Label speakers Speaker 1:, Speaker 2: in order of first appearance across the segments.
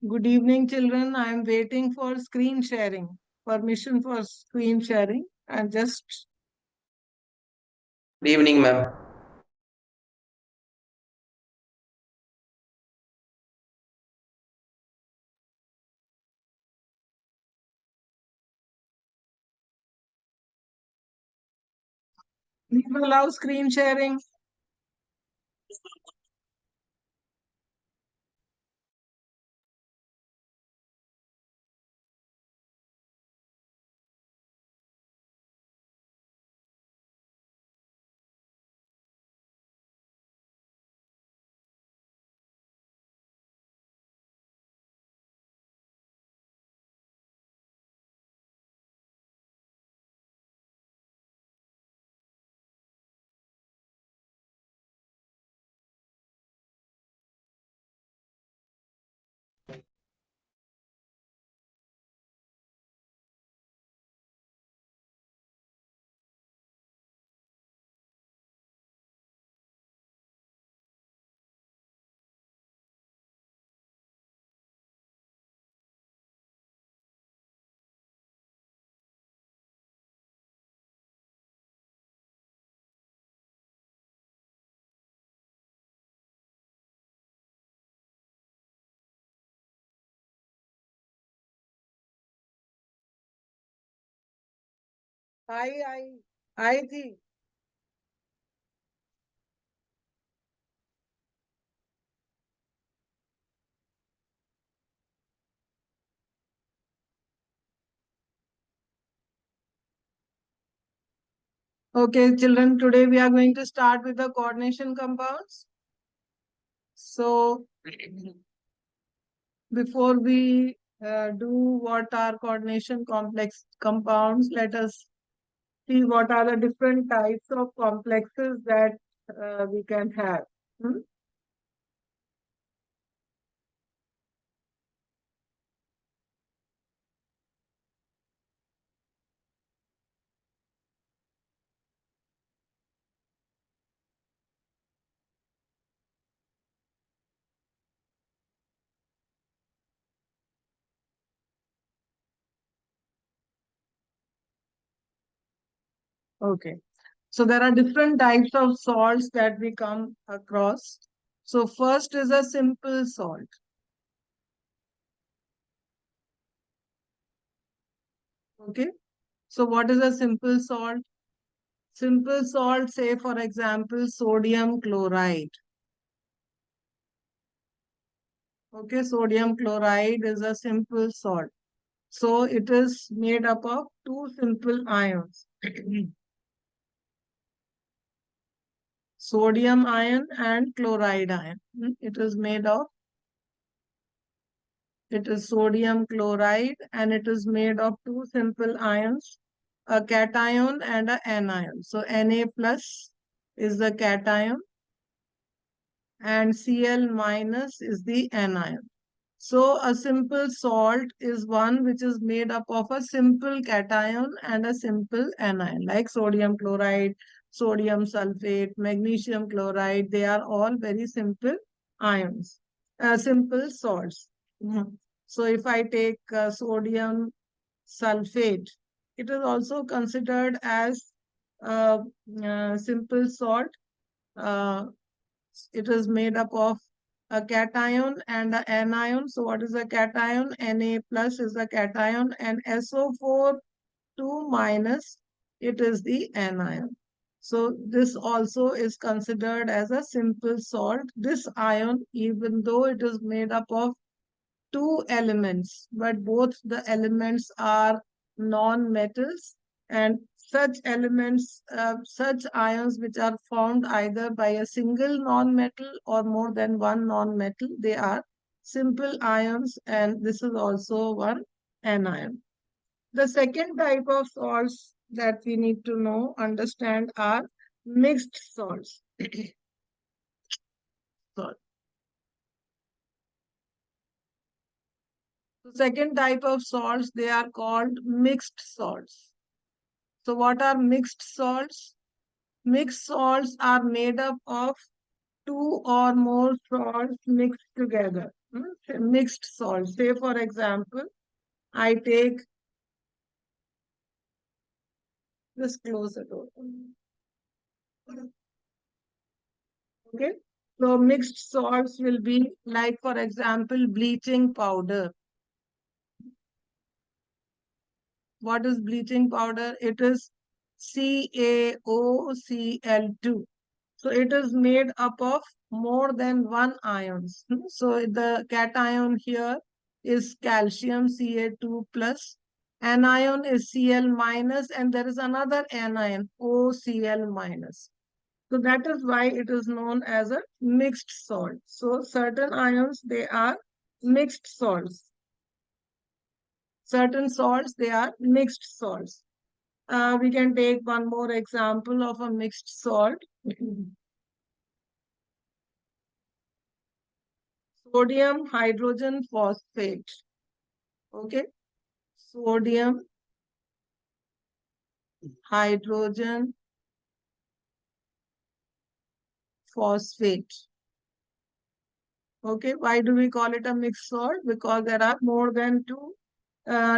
Speaker 1: Good evening, children. I am waiting for screen sharing. Permission for screen sharing. And just
Speaker 2: Good evening, ma'am.
Speaker 1: please allow screen sharing. I thi. Okay, children, today we are going to start with the coordination compounds. So, before we do what are coordination complex compounds, let us see what are the different types of complexes that we can have. Hmm? Okay. So there are different types of salts that we come across. So first is a simple salt. Okay. So what is a simple salt? Simple salt, say for example, sodium chloride. Okay, sodium chloride is a simple salt. So it is made up of two simple ions. Sodium ion and chloride ion. It is made of, it is sodium chloride and it is made of two simple ions, a cation and a anion. So Na plus is the cation and Cl minus is the anion. So a simple salt is one which is made up of a simple cation and a simple anion, like sodium chloride, sodium sulfate, magnesium chloride. They are all very simple ions, simple salts. Mhm. So if I take sodium sulfate, it is also considered as a, simple salt. Uh, it is made up of a cation and an anion. So what is a cation? Na plus is a cation and SO4 2 minus, it is the anion. So this also is considered as a simple salt. This ion, even though it is made up of two elements, but both the elements are non-metals, and such elements, such ions which are formed either by a single non-metal or more than one non-metal, they are simple ions, and this is also one anion. The second type of salts that we need to know, understand are mixed salts. So, the second type of salts, they are called mixed salts. So what are mixed salts? Mixed salts are made up of two or more salts mixed together. Mixed salt. Say for example, I take, just close the door. Okay. So mixed salts will be like, for example, bleaching powder. What is bleaching powder? It is CaOCl2. So it is made up of more than one ions. So the cation here is calcium Ca2 plus, anion is Cl minus, and there is another anion OCl minus. So that is why it is known as a mixed salt. So certain ions, they are mixed salts. Certain salts, they are mixed salts. We can take one more example of a mixed salt. Sodium hydrogen phosphate. Okay. Sodium hydrogen phosphate. Okay. Why do we call it a mixed salt? Because there are more than two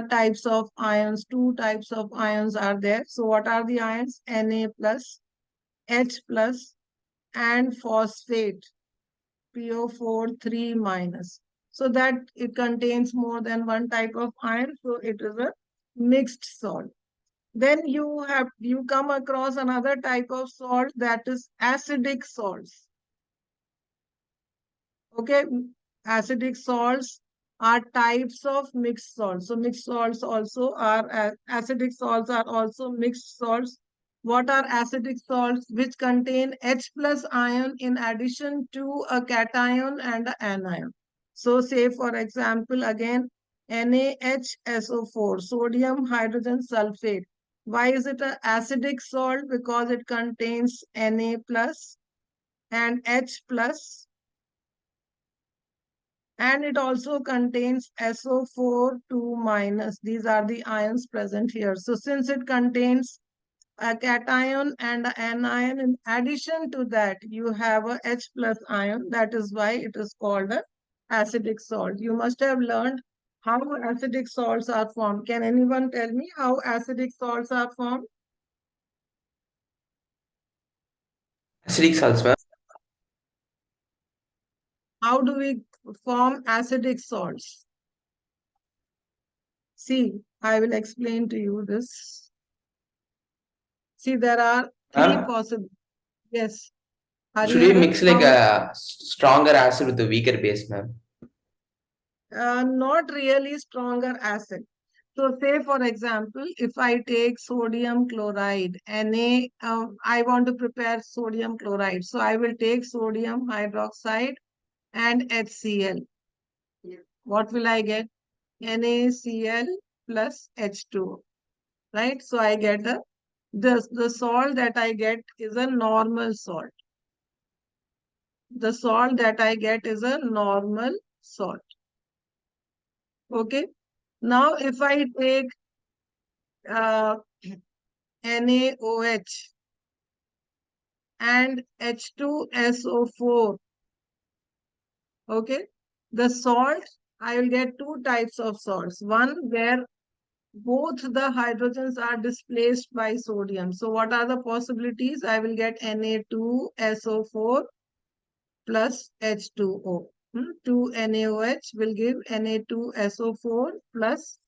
Speaker 1: types of ions. Two types of ions are there. So what are the ions? Na plus, H plus, and phosphate, PO4 3 minus. So that it contains more than one type of ion. So it is a mixed salt. Then you come across another type of salt, that is acidic salts. Okay, acidic salts are types of mixed salts. So mixed salts also are acidic salts are also mixed salts. What are acidic salts? Which contain H plus ion in addition to a cation and an anion. So say for example again, NaHSO4, sodium hydrogen sulfate. Why is it an acidic salt? Because it contains Na plus and H plus, and it also contains SO4 2 minus. These are the ions present here. So since it contains a cation and an anion, in addition to that, you have a H plus ion. That is why it is called a acidic salt. You must have learned how acidic salts are formed. Can anyone tell me how acidic salts are formed?
Speaker 2: Acidic salts, ma'am.
Speaker 1: How do we form acidic salts? See, I will explain to you this. See, there are three
Speaker 2: Ma'am,
Speaker 1: possible. Yes,
Speaker 2: should we
Speaker 1: Hariharan,
Speaker 2: mix like
Speaker 1: how?
Speaker 2: a stronger acid with a weaker base, ma'am?
Speaker 1: Not really stronger acid. So say for example, if I take sodium chloride, I want to prepare sodium chloride. So I will take sodium hydroxide and HCl. What will I get? NaCl plus H2O, right? So I get the salt that I get is a normal salt. The salt that I get is a normal salt. Okay. Now if I take uh, NaOH and H2SO4, okay, the salt, I will get two types of salts. One where both the hydrogens are displaced by sodium. So what are the possibilities? I will get Na2SO4 plus H2O. 2NaOH will give Na2SO4 plus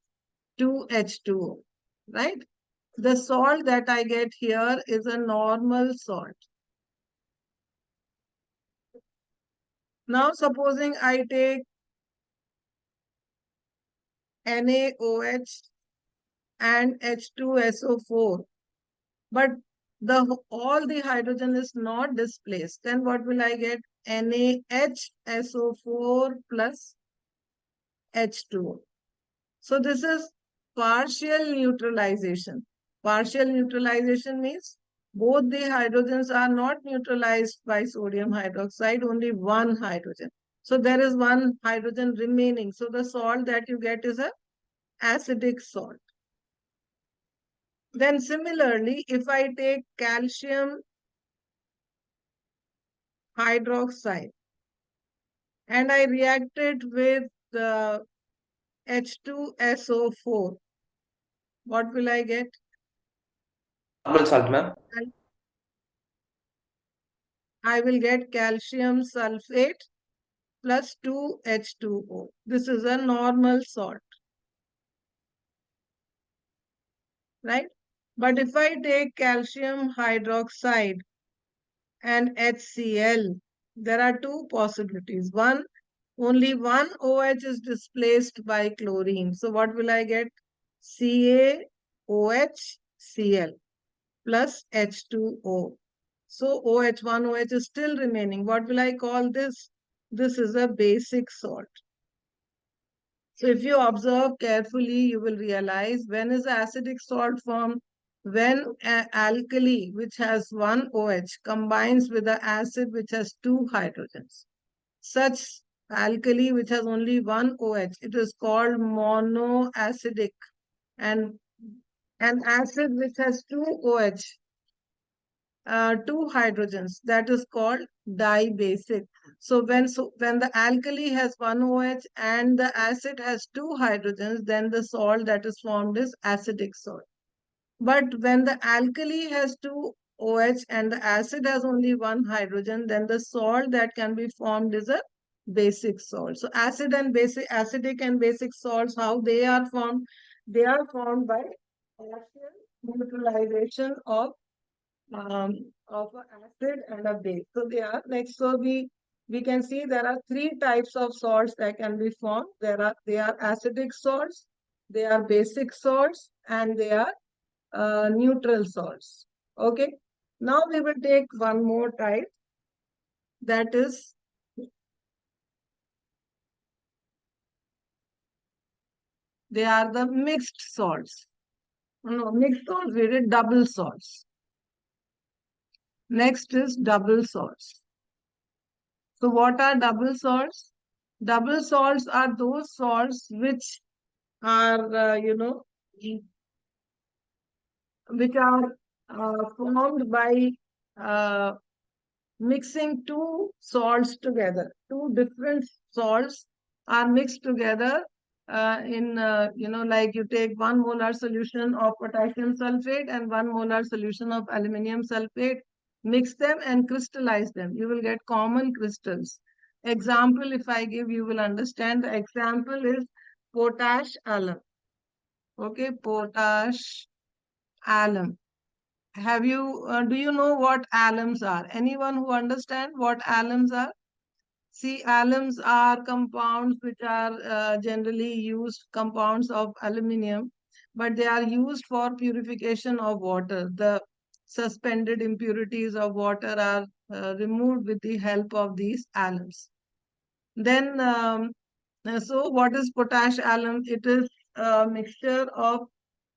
Speaker 1: 2H2O, right? The salt that I get here is a normal salt. Now, supposing I take NaOH and H2SO4, but all the hydrogen is not displaced, then what will I get? NaHSO4 plus H2O. So this is partial neutralization. Partial neutralization means both the hydrogens are not neutralized by sodium hydroxide, only one hydrogen. So there is one hydrogen remaining. So the salt that you get is a acidic salt. Then similarly, if I take calcium hydroxide and I react it with the H2SO4. What will I get?
Speaker 2: Normal salt, ma'am.
Speaker 1: I will get calcium sulfate plus 2H2O. This is a normal salt, right? But if I take calcium hydroxide and HCl, there are two possibilities. One, only one OH is displaced by chlorine. So what will I get? CaOHCl plus H2O. So OH, one OH is still remaining. What will I call this? This is a basic salt. So if you observe carefully, you will realize when is acidic salt formed? When an alkali which has one OH combines with an acid which has two hydrogens. Such alkali which has only one OH, it is called monoacidic. And an acid which has two OH, two hydrogens, that is called dibasic. So when the alkali has one OH and the acid has two hydrogens, then the salt that is formed is acidic salt. But when the alkali has two OH and the acid has only one hydrogen, then the salt that can be formed is a basic salt. So acidic and basic salts, how they are formed? They are formed by partial neutralization of an acid and a base. So they are next. So we can see there are three types of salts that can be formed. They are acidic salts, they are basic salts, and they are neutral salts. Okay. Now we will take one more type, that is they are the mixed salts. No, mixed salts, we did double salts. Next is double salts. So what are double salts? Double salts are those salts which are, which are formed by uh, mixing two salts together. Two different salts are mixed together like you take 1 molar solution of potassium sulfate and 1 molar solution of aluminum sulfate, mix them and crystallize them. You will get common crystals. Example, if I give, you will understand. The example is potash alum. Okay, potash alum. Do you know what alums are? Anyone who understand what alums are? See, alums are compounds which are generally used, compounds of aluminium, but they are used for purification of water. The suspended impurities of water are removed with the help of these alums. Then, so what is potash alum? It is a mixture of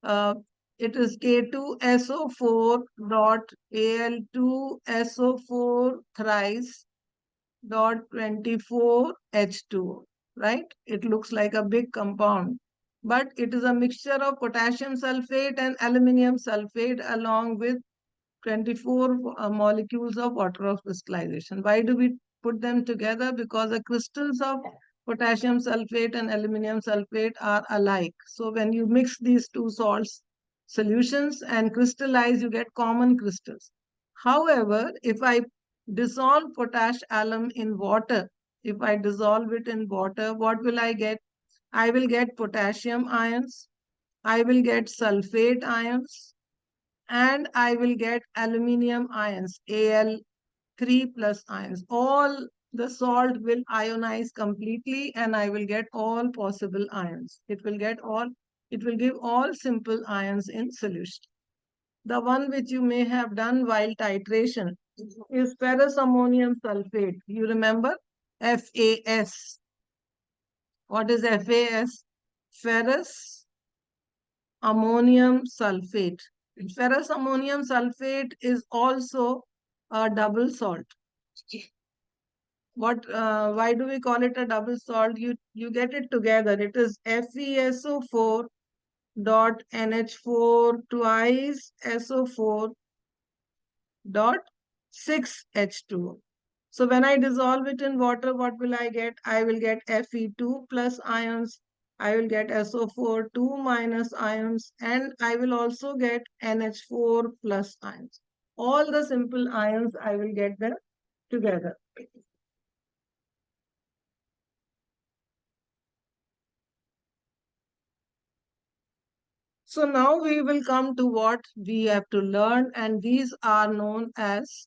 Speaker 1: uh, it is K2SO4 dot Al2SO4 thrice dot 24H2O, right? It looks like a big compound, but it is a mixture of potassium sulfate and aluminum sulfate along with 24 molecules of water of crystallization. Why do we put them together? Because the crystals of potassium sulfate and aluminum sulfate are alike. So when you mix these two salts solutions and crystallize, you get common crystals. However, if I dissolve potash alum in water, if I dissolve it in water, what will I get? I will get potassium ions, I will get sulfate ions, and I will get aluminium ions, Al3 plus ions. All the salt will ionize completely and I will get all possible ions. It will give all simple ions in solution. The one which you may have done while titration is ferrous ammonium sulfate. You remember? FAS. What is FAS? Ferrous ammonium sulfate. Ferrous ammonium sulfate is also a double salt. Why do we call it a double salt? You get it together. It is FeSO4 dot NH4 twice SO4 dot 6H2O. So when I dissolve it in water, what will I get? I will get Fe2 plus ions. I will get SO4 2 minus ions, and I will also get NH4 plus ions. All the simple ions, I will get them together. So now we will come to what we have to learn, and these are known as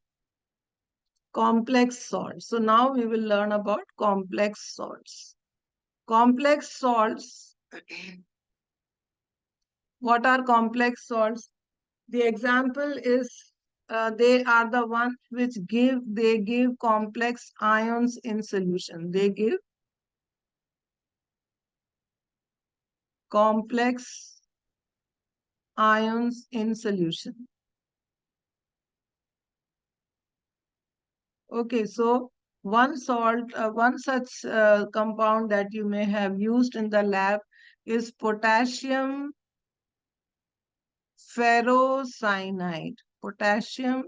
Speaker 1: complex salts. So now we will learn about complex salts. Complex salts, what are complex salts? The example is they are the ones which give complex ions in solution. They give complex ions in solution. Okay, so one salt, one such compound that you may have used in the lab is potassium ferrocyanide. Potassium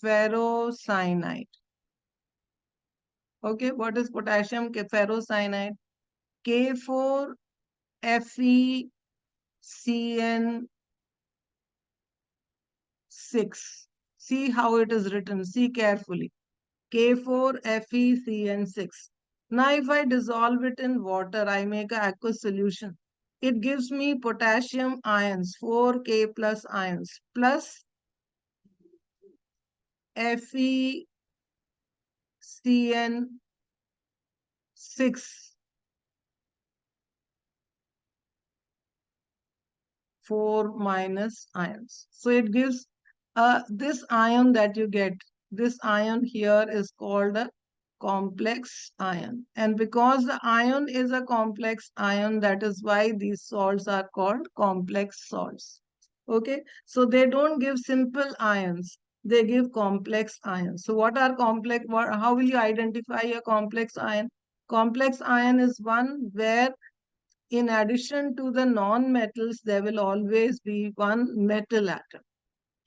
Speaker 1: ferrocyanide. Okay, what is potassium ferrocyanide? K4FeCN6. See how it is written. See carefully. K4FeCN6. Now, if I dissolve it in water, I make an aqueous solution. It gives me potassium ions, 4K plus ions, plus FeCN6, 4 minus ions. So it gives this ion that you get. This ion here is called a complex ion. And because the ion is a complex ion, that is why these salts are called complex salts. Okay, so they don't give simple ions, they give complex ions. So what are complex, how will you identify a complex ion? Complex ion is one where in addition to the non-metals, there will always be one metal atom.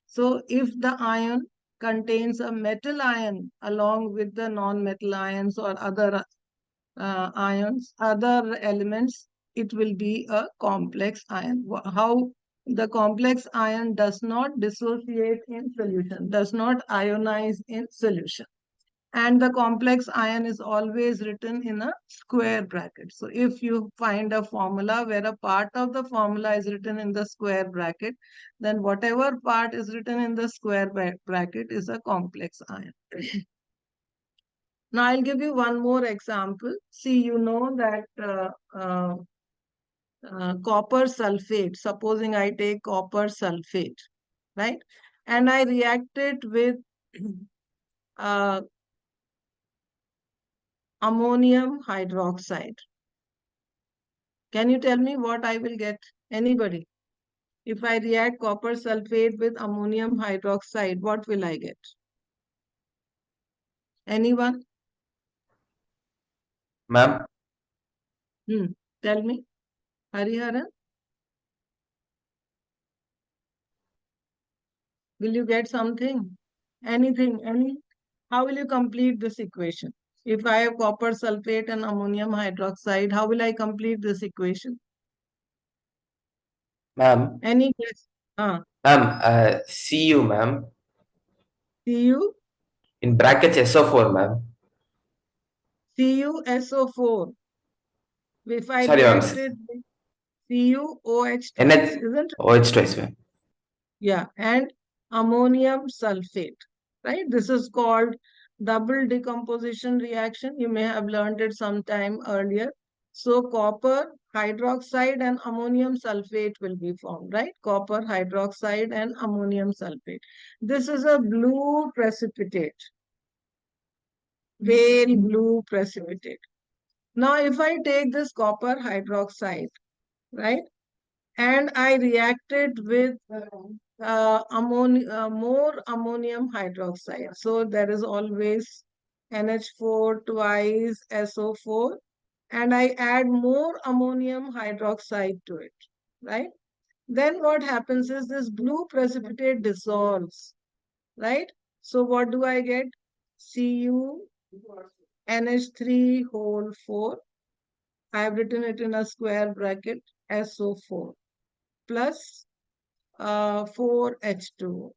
Speaker 1: So if the ion contains a metal ion along with the non-metal ions or other ions, other elements, it will be a complex ion. How the complex ion does not dissociate in solution, does not ionize in solution. And the complex ion is always written in a square bracket. So if you find a formula where a part of the formula is written in the square bracket, then whatever part is written in the square bracket is a complex ion. Now I'll give you one more example. See, you know that copper sulfate, supposing I take copper sulfate, right? And I react it with uh, ammonium hydroxide. Can you tell me what I will get? Anybody? If I react copper sulfate with ammonium hydroxide, what will I get? Anyone?
Speaker 2: Ma'am,
Speaker 1: Tell me. Hariharan, will you get something? Anything? How will you complete this equation? If I have copper sulfate and ammonium hydroxide, how will I complete this equation?
Speaker 2: ma'am,
Speaker 1: Any guess?
Speaker 2: ma'am, Cu, ma'am,
Speaker 1: Cu,
Speaker 2: in brackets SO4, ma'am.
Speaker 1: CuSO4. If I
Speaker 2: Sorry, ma'am,
Speaker 1: react it with CuOH twice,
Speaker 2: NH,
Speaker 1: isn't it?
Speaker 2: OH twice, ma'am.
Speaker 1: Yeah, and ammonium sulfate, right? This is called double decomposition reaction. You may have learned it sometime earlier. So copper hydroxide and ammonium sulfate will be formed, right? Copper hydroxide and ammonium sulfate. This is a blue precipitate, pale blue precipitate. Now, if I take this copper hydroxide, right, and I react it with more ammonium hydroxide. So there is always NH4 twice SO4, and I add more ammonium hydroxide to it, right? Then what happens is this blue precipitate dissolves, right? So what do I get? CuNH3 whole 4. I have written it in a square bracket, SO4 plus 4H2O.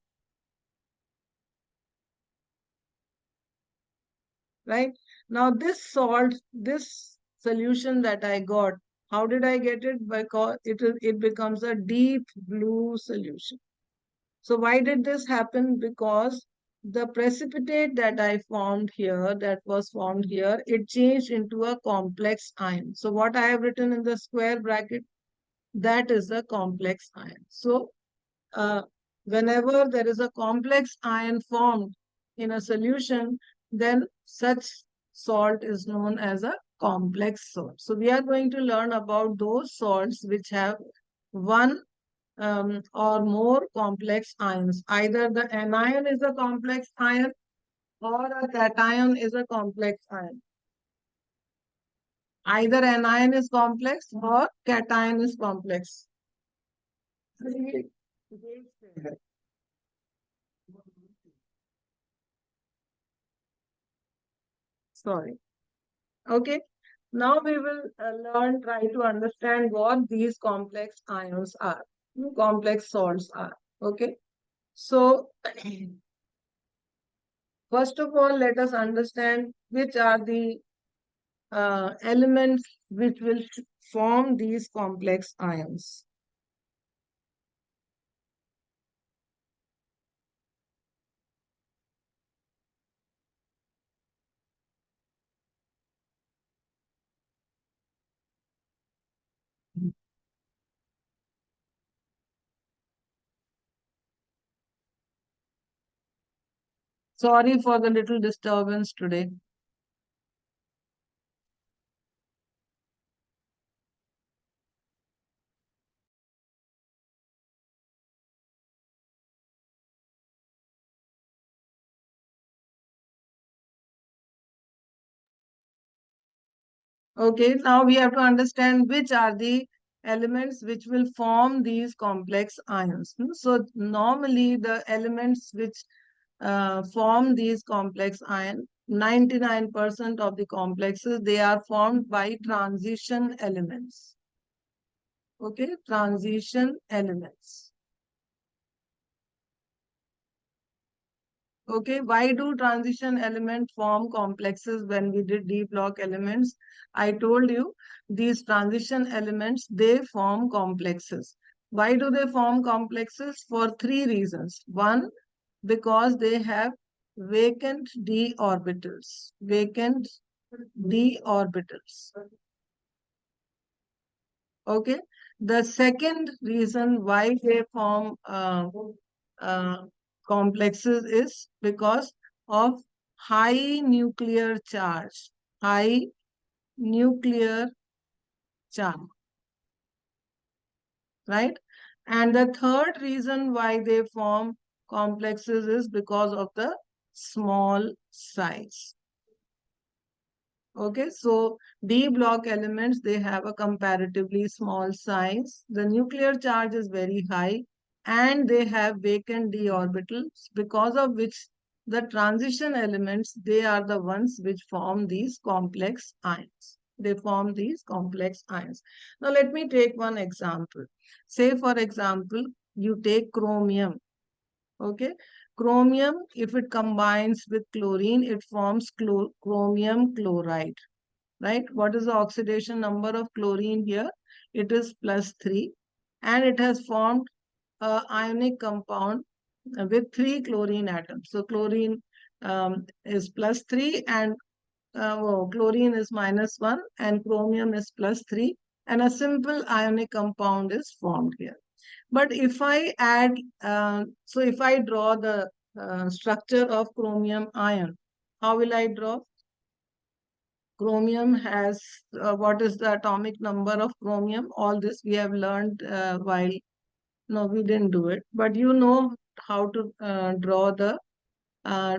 Speaker 1: Right? Now this salt, this solution that I got, how did I get it? Because it becomes a deep blue solution. So why did this happen? Because the precipitate that I formed here, that was formed here, it changed into a complex ion. So what I have written in the square bracket, that is a complex ion. So uh, whenever there is a complex ion formed in a solution, then such salt is known as a complex salt. So we are going to learn about those salts which have one or more complex ions. Either the anion is a complex ion or a cation is a complex ion. Either anion is complex or cation is complex. Sorry. Okay. Now we will try to understand what these complex ions are, complex salts are. Okay. So, first of all, let us understand which are the elements which will form these complex ions. Sorry for the little disturbance today. Okay, now we have to understand which are the elements which will form these complex ions. So normally the elements which form these complex ions, 99% of the complexes, they are formed by transition elements. Okay, transition elements. Okay, why do transition elements form complexes when we did D block elements? I told you these transition elements, they form complexes. Why do they form complexes? For three reasons. One, because they have vacant d orbitals. Vacant d orbitals. Okay. The second reason why they form uh, complexes is because of high nuclear charge. High nuclear charge, right? And the third reason why they form complexes is because of the small size. Okay, so D block elements, they have a comparatively small size. The nuclear charge is very high and they have vacant d orbitals, because of which the transition elements, they are the ones which form these complex ions. They form these complex ions. Now let me take one example. Say for example, you take chromium. Okay, chromium, if it combines with chlorine, it forms chromium chloride, right? What is the oxidation number of chlorine here? It is +3, and it has formed a ionic compound with 3 chlorine atoms. So chlorine is +3 and chlorine is -1 and chromium is +3, and a simple ionic compound is formed here. But if I add, so if I draw the structure of chromium ion, how will I draw? Chromium has, what is the atomic number of chromium? All this we have learned while, no, we didn't do it, but you know how to draw the,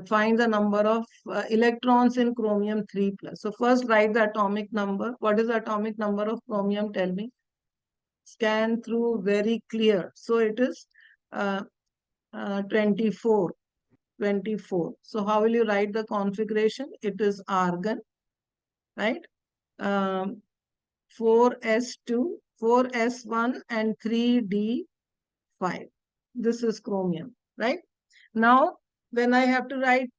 Speaker 1: find the number of electrons in chromium 3 plus. So first write the atomic number. What is the atomic number of chromium? Tell me. Scan through very clear. So it is 24. 24. So how will you write the configuration? It is argon, right? 4s2, 4s1 and 3d5. This is chromium, right? Now, when I have to write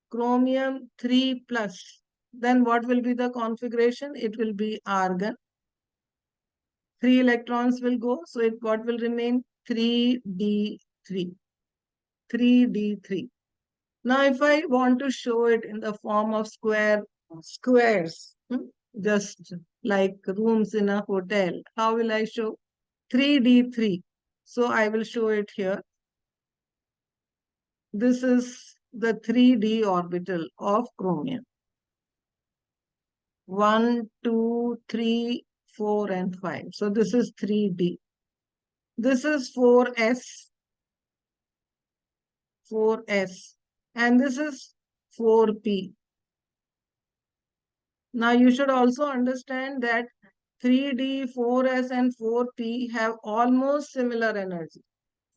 Speaker 1: chromium 3 plus, then what will be the configuration? It will be argon. 3 electrons will go. So what will remain? 3d3. 3d3. Now, if I want to show it in the form of squares, just like rooms in a hotel, how will I show? 3d3. So I will show it here. This is the 3d orbital of chromium. 1, 2, 3, 4, and 5. So this is 3d. This is 4s, 4s, and this is 4p. Now you should also understand that 3d, 4s, and 4p have almost similar energy.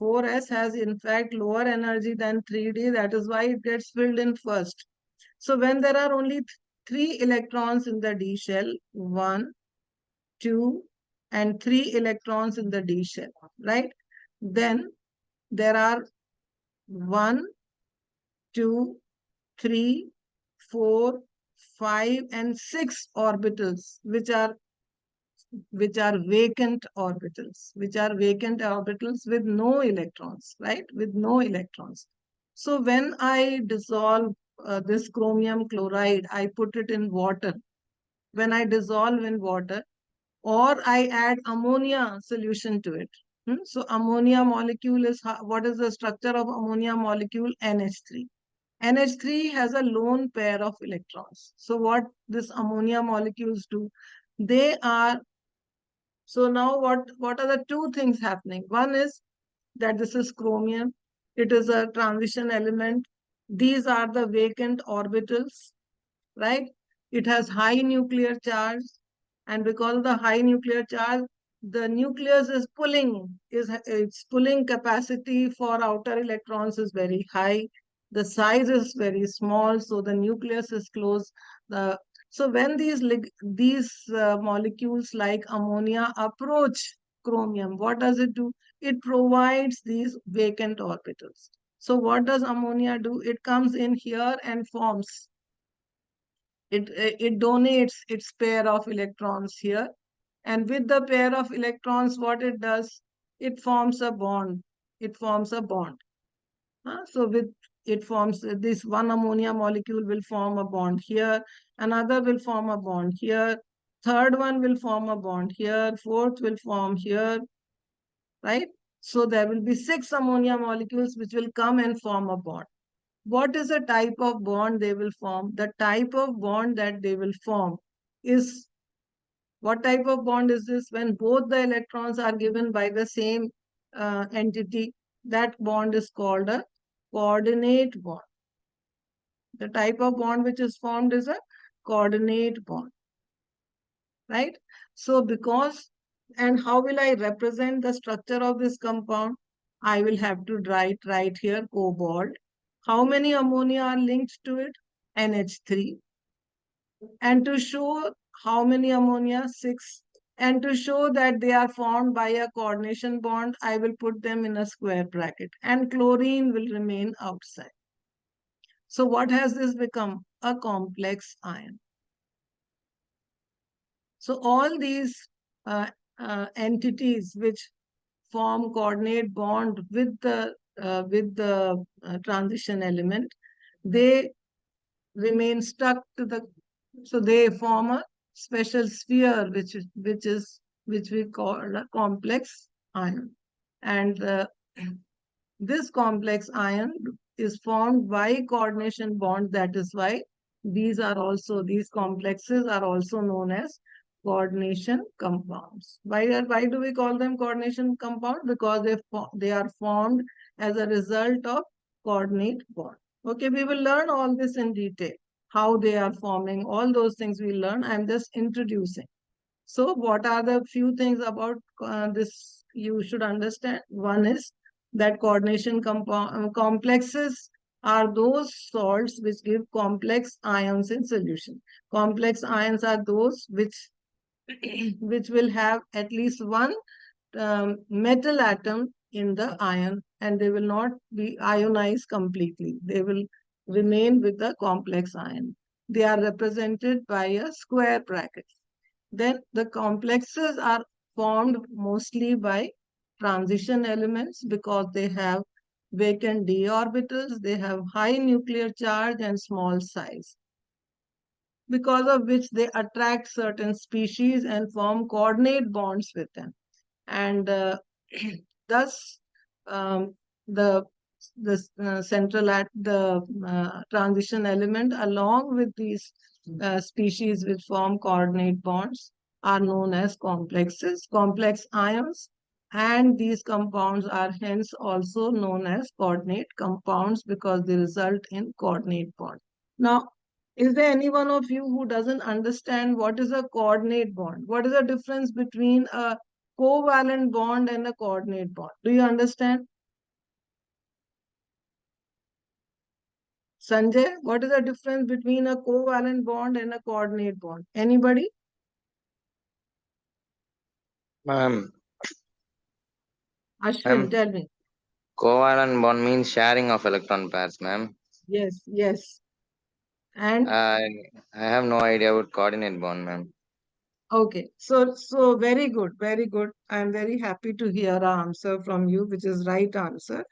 Speaker 1: 4s has in fact lower energy than 3d. That is why it gets filled in first. So when there are only 3 electrons in the d shell, 1, 2, and 3 electrons in the d shell, right? Then there are 1, 2, 3, 4, 5, and 6 orbitals, which are vacant orbitals, with no electrons, right? With no electrons. So when I dissolve this chromium chloride, I put it in water. When I dissolve in water, or I add ammonia solution to it. So ammonia molecule is, what is the structure of ammonia molecule? NH3. NH3 has a lone pair of electrons. So what this ammonia molecules do? They are, so now what are the two things happening? One is that this is chromium. It is a transition element. These are the vacant orbitals, right? It has high nuclear charge, and because of the high nuclear charge, the nucleus is pulling, its pulling capacity for outer electrons is very high. The size is very small, so the nucleus is close. So when these molecules like ammonia approach chromium, what does it do? It provides these vacant orbitals. So what does ammonia do? It comes in here and forms, it donates its pair of electrons here, and with the pair of electrons, what it does, it forms a bond. So with it forms this one ammonia molecule will form a bond here, another will form a bond here, third one will form a bond here, fourth will form here, right? So there will be 6 ammonia molecules which will come and form a bond. What is the type of bond they will form? The type of bond that they will form is, what type of bond is this? When both the electrons are given by the same entity, that bond is called a coordinate bond. The type of bond which is formed is a coordinate bond, right? So because, and how will I represent the structure of this compound? I will have to write right here cobalt. How many ammonia are linked to it? NH3. And to show how many ammonia, 6. And to show that they are formed by a coordination bond, I will put them in a square bracket, and chlorine will remain outside. So what has this become? A complex ion. So all these entities which form coordinate bond with the transition element, they remain stuck to the, so they form a special sphere which we call a complex ion, and this complex ion is formed by coordination bond. That is why these complexes are also known as coordination compounds. Why do we call them coordination compound? Because they are formed as a result of coordinate bond. Okay, we will learn all this in detail. How they are forming, all those things we learn. I'm just introducing. So what are the few things about this you should understand? One is that coordination complexes are those salts which give complex ions in solution. Complex ions are those which which will have at least one metal atom in the ion, and they will not be ionized completely. They will remain with the complex ion. They are represented by a square bracket. Then the complexes are formed mostly by transition elements because they have vacant d orbitals, they have high nuclear charge and small size, because of which they attract certain species and form coordinate bonds with them. And thus, um, the central at the transition element along with these species which form coordinate bonds are known as complexes, complex ions, and these compounds are hence also known as coordinate compounds because they result in coordinate bond. Now, is there any one of you who doesn't understand what is a coordinate bond? What is the difference between a covalent bond and a coordinate bond? Do you understand? Sanjay, what is the difference between a covalent bond and a coordinate bond? Anybody?
Speaker 3: Ma'am,
Speaker 1: Ashwin,
Speaker 3: ma'am,
Speaker 1: tell me.
Speaker 3: covalent bond means sharing of electron pairs, ma'am.
Speaker 1: Yes, yes. And
Speaker 3: I I have no idea about coordinate bond, ma'am.
Speaker 1: okay, so very good, very good. I'm very happy to hear an answer from you, which is right answer.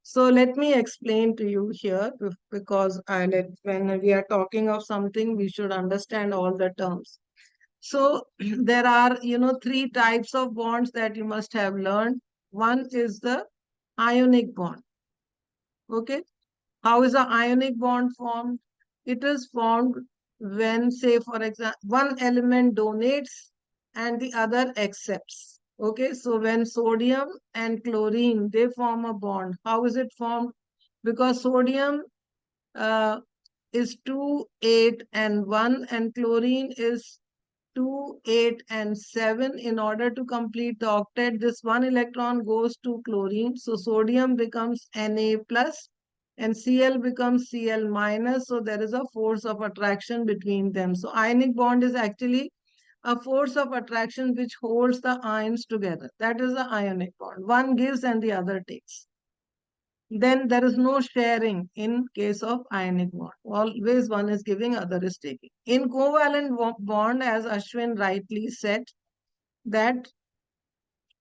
Speaker 1: So let me explain to you here because when we are talking of something, we should understand all the terms. So there are, three types of bonds that you must have learned. One is the ionic bond. Okay. How is an ionic bond formed? It is formed when, say, for example, one element donates and the other accepts. Okay, so when sodium and chlorine, they form a bond. How is it formed? Because sodium uh, is 2, 8, and 1, and chlorine is 2, 8, and 7. In order to complete the octet, this one electron goes to chlorine. So sodium becomes Na plus and Cl becomes Cl minus. So there is a force of attraction between them. So ionic bond is actually a force of attraction which holds the ions together. That is the ionic bond. One gives and the other takes. Then there is no sharing in case of ionic bond. Always one is giving, other is taking. In covalent bond, as Ashwin rightly said, that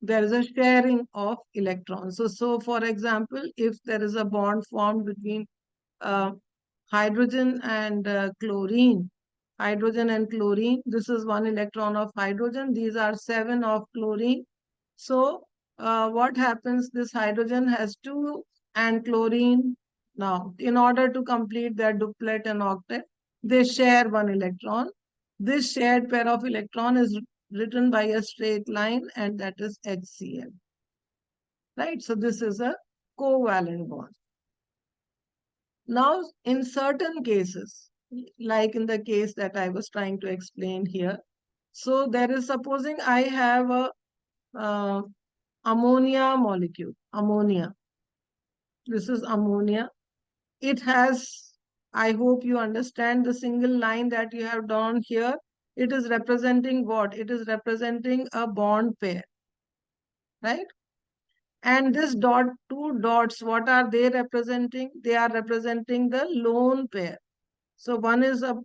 Speaker 1: there is a sharing of electrons. So for example, if there is a bond formed between uh, hydrogen and chlorine, this is one electron of hydrogen, these are 7 of chlorine. So what happens, this hydrogen has 2 and chlorine. Now, in order to complete their duplet and octet, they share one electron. This shared pair of electron is written by a straight line, and that is HCl. Right? So this is a covalent bond. Now, in certain cases, like in the case that I was trying to explain here, so there is, supposing I have a uh, ammonia molecule, ammonia. This is ammonia. It has, I hope you understand the single line that you have drawn here. It is representing what? It is representing a bond pair, right? And this two dots, what are they representing? They are representing the lone pair. So one is a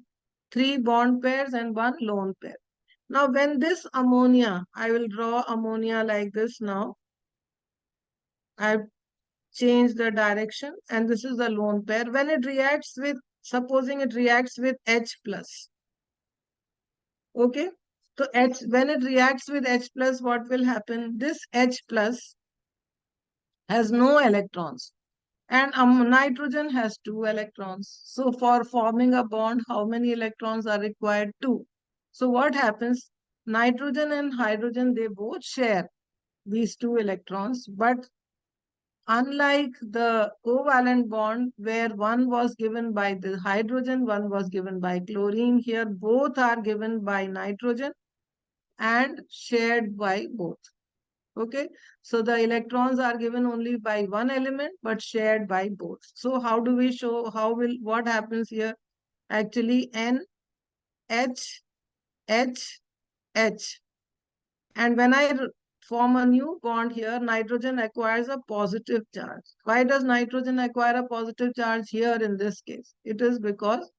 Speaker 1: 3 bond pairs and one lone pair. Now, when this ammonia, I will draw ammonia like this now. I've changed the direction and this is the lone pair. When it reacts with, supposing it reacts with H plus. Okay. So when it reacts with H plus, what will happen? This H plus has no electrons. And nitrogen has 2 electrons. So for forming a bond, how many electrons are required? 2. So what happens? Nitrogen and hydrogen, they both share these 2 electrons. But unlike the covalent bond where one was given by the hydrogen, one was given by chlorine, here both are given by nitrogen and shared by both. Okay, so the electrons are given only by one element but shared by both. So how do we show, what happens here? Actually, N, H, H, H. And when I form a new bond here, nitrogen acquires a positive charge. Why does nitrogen acquire a positive charge here in this case? It is because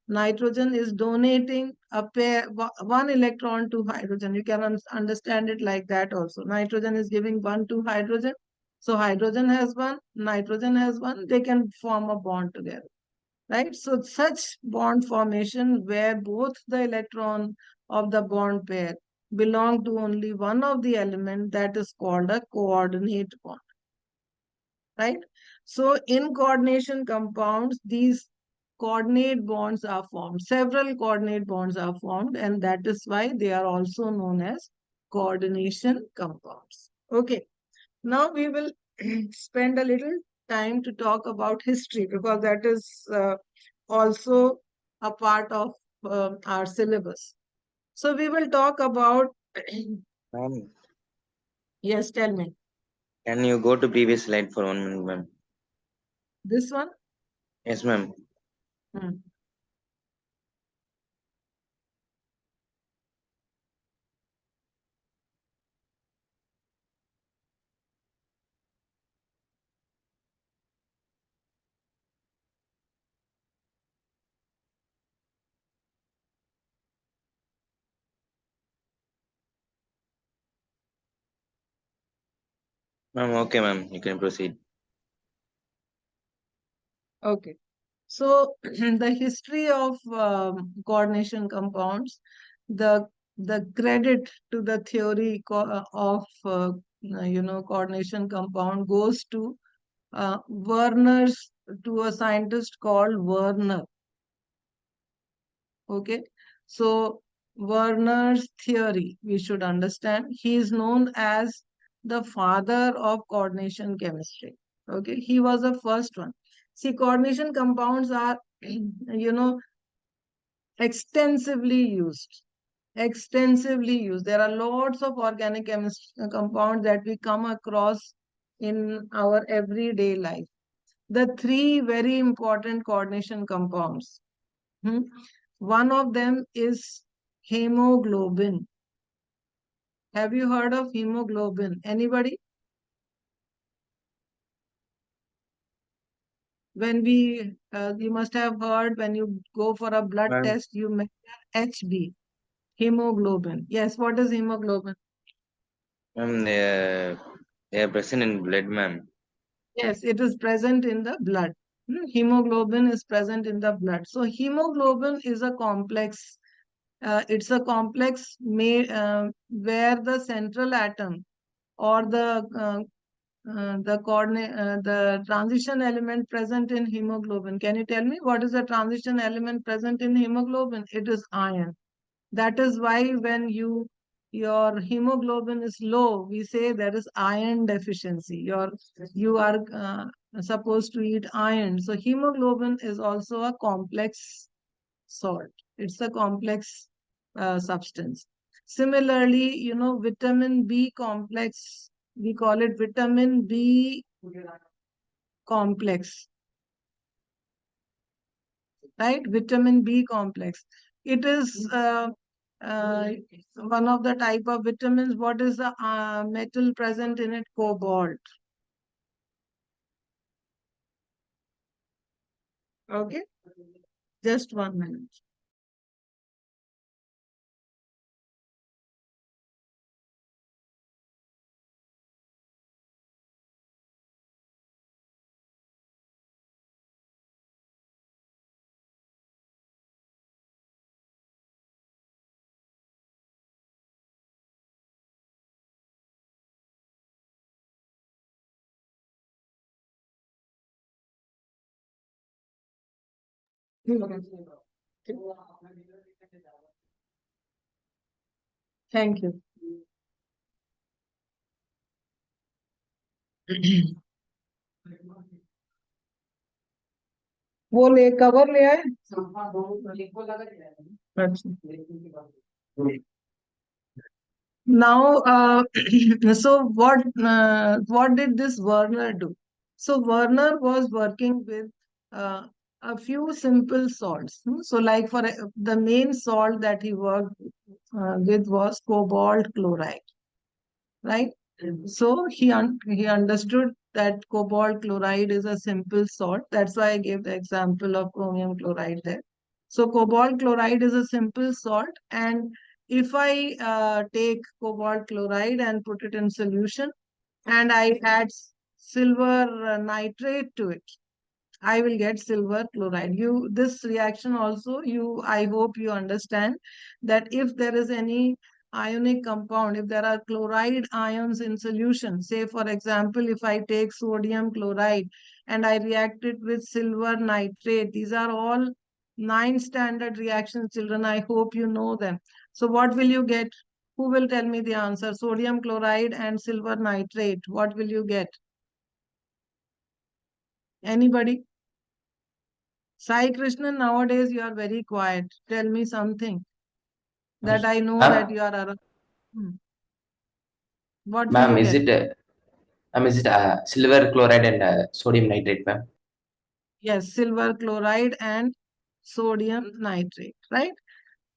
Speaker 1: nitrogen is donating a pair, one electron to hydrogen. You can understand it like that also. Nitrogen is giving one to hydrogen. So hydrogen has one, nitrogen has one, they can form a bond together, right? So such bond formation where both the electron of the bond pair belong to only one of the element, that is called a coordinate bond, right? So in coordination compounds, these coordinate bonds are formed. Several coordinate bonds are formed, and that is why they are also known as coordination compounds. Okay, now we will spend a little time to talk about history, because that is also a part of our syllabus. So we will talk about,
Speaker 3: Ma'am,
Speaker 1: yes, tell me,
Speaker 3: can you go to previous slide for 1 minute, ma'am?
Speaker 1: this one?
Speaker 3: Yes, ma'am.
Speaker 1: Hmm.
Speaker 3: Ma'am, okay, ma'am. You can proceed.
Speaker 1: Okay. So the history of coordination compounds, the credit to the theory of coordination compound goes to Werner's to a scientist called Werner. Okay, so Werner's theory we should understand. He is known as the father of coordination chemistry. Okay, he was the first one. See, coordination compounds are extensively used. Extensively used. There are lots of organic compounds that we come across in our everyday life. The three very important coordination compounds. Hmm? One of them is hemoglobin. Have you heard of hemoglobin? Anybody? You must have heard when you go for a blood
Speaker 3: Ma'am,
Speaker 1: test, you measure HB, hemoglobin. Yes, what is hemoglobin?
Speaker 3: ma'am, they are present in blood, ma'am.
Speaker 1: Yes, it is present in the blood. Hemoglobin is present in the blood. So hemoglobin is a complex. It's a complex where the central atom or the transition element present in hemoglobin. Can you tell me what is the transition element present in hemoglobin? It is iron. That is why when your hemoglobin is low, we say there is iron deficiency. You are supposed to eat iron. So hemoglobin is also a complex salt. It's a complex substance. Similarly, vitamin B complex, we call it vitamin B complex, right? Vitamin B complex. It is uh, one of the type of vitamins. What is the metal present in it? Cobalt. Okay, just 1 minute. Thank you. वो ले cover ले आए अच्छा Now, so what did this Werner do? So Werner was working with uh, a few simple salts. So, like for the main salt that he worked with was cobalt chloride, right? So he understood that cobalt chloride is a simple salt. That's why I gave the example of chromium chloride there. So cobalt chloride is a simple salt, and if I take cobalt chloride and put it in solution, and I add silver nitrate to it, I will get silver chloride. This reaction also, I hope you understand that if there is any ionic compound, if there are chloride ions in solution, say for example, if I take sodium chloride and I react it with silver nitrate, these are all 9 standard reactions, children. I hope you know them. So what will you get? Who will tell me the answer? Sodium chloride and silver nitrate. What will you get? Anybody? Sai Krishnan, nowadays you are very quiet. Tell me something that I know that
Speaker 2: Ma'am,
Speaker 1: you are around. Hmm. What will
Speaker 2: ma'am,
Speaker 1: you get?
Speaker 2: is it silver chloride and sodium nitrate, ma'am?
Speaker 1: Yes, silver chloride and sodium nitrate, right?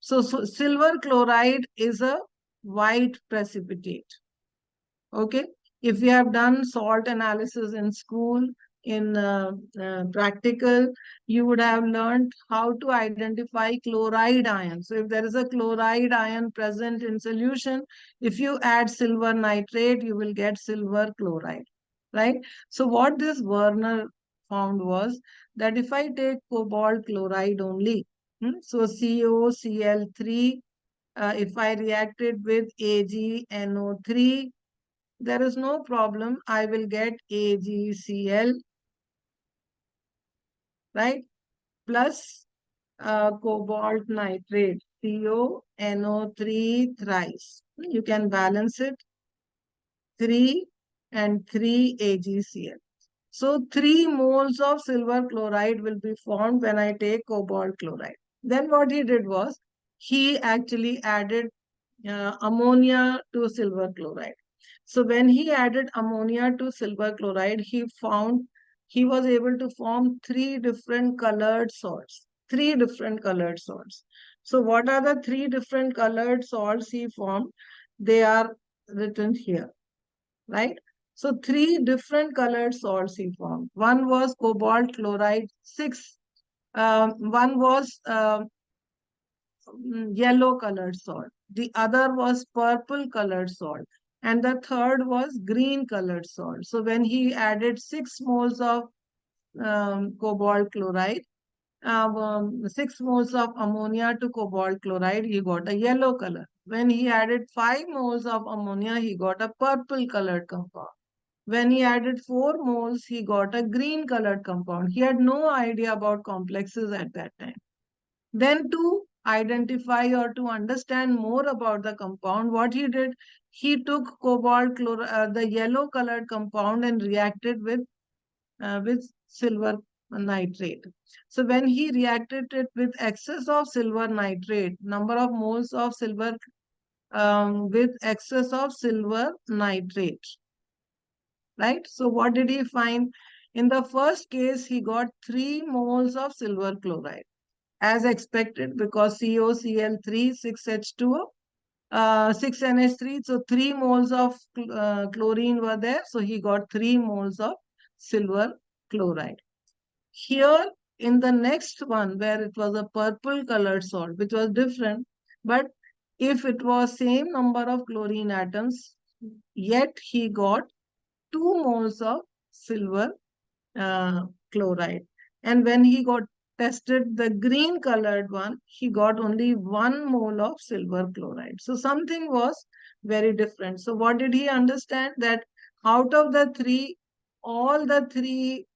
Speaker 1: So silver chloride is a white precipitate. Okay. If you have done salt analysis in school, in practical, you would have learned how to identify chloride ion. So if there is a chloride ion present in solution, if you add silver nitrate, you will get silver chloride, right? So what this Werner found was that if I take cobalt chloride only, so COCl3, if I react it with AgNO3, there is no problem. I will get AgCl, right? Plus cobalt nitrate, CONO3 thrice. You can balance it, 3 and 3 AgCl. So 3 moles of silver chloride will be formed when I take cobalt chloride. Then what he did was, he actually added ammonia to silver chloride. So when he added ammonia to silver chloride, he was able to form 3 different colored salts. 3 different colored salts. So what are the 3 different colored salts he formed? They are written here, right? So 3 different colored salts he formed. One was cobalt chloride 6. One was yellow colored salt. The other was purple colored salt. And the third was green colored salt. So when he added 6 moles of cobalt chloride, 6 moles of ammonia to cobalt chloride, he got a yellow color. When he added 5 moles of ammonia, he got a purple colored compound. When he added 4 moles, he got a green colored compound. He had no idea about complexes at that time. Then to identify or to understand more about the compound, what he did, he took cobalt chloride, the yellow colored compound, and reacted with silver nitrate. So when he reacted it with excess of silver nitrate, number of moles of silver with excess of silver nitrate, right? So what did he find? In the first case, he got 3 moles of silver chloride, as expected, because COCl3, 6H2O, 6NH3. So 3 moles of chlorine were there. So he got 3 moles of silver chloride. Here in the next one, where it was a purple colored salt, which was different, but if it was same number of chlorine atoms, yet he got 2 moles of silver chloride. And when he got tested the green colored one, he got only 1 mole of silver chloride. So something was very different. So what did he understand? That out of the 3, all the 3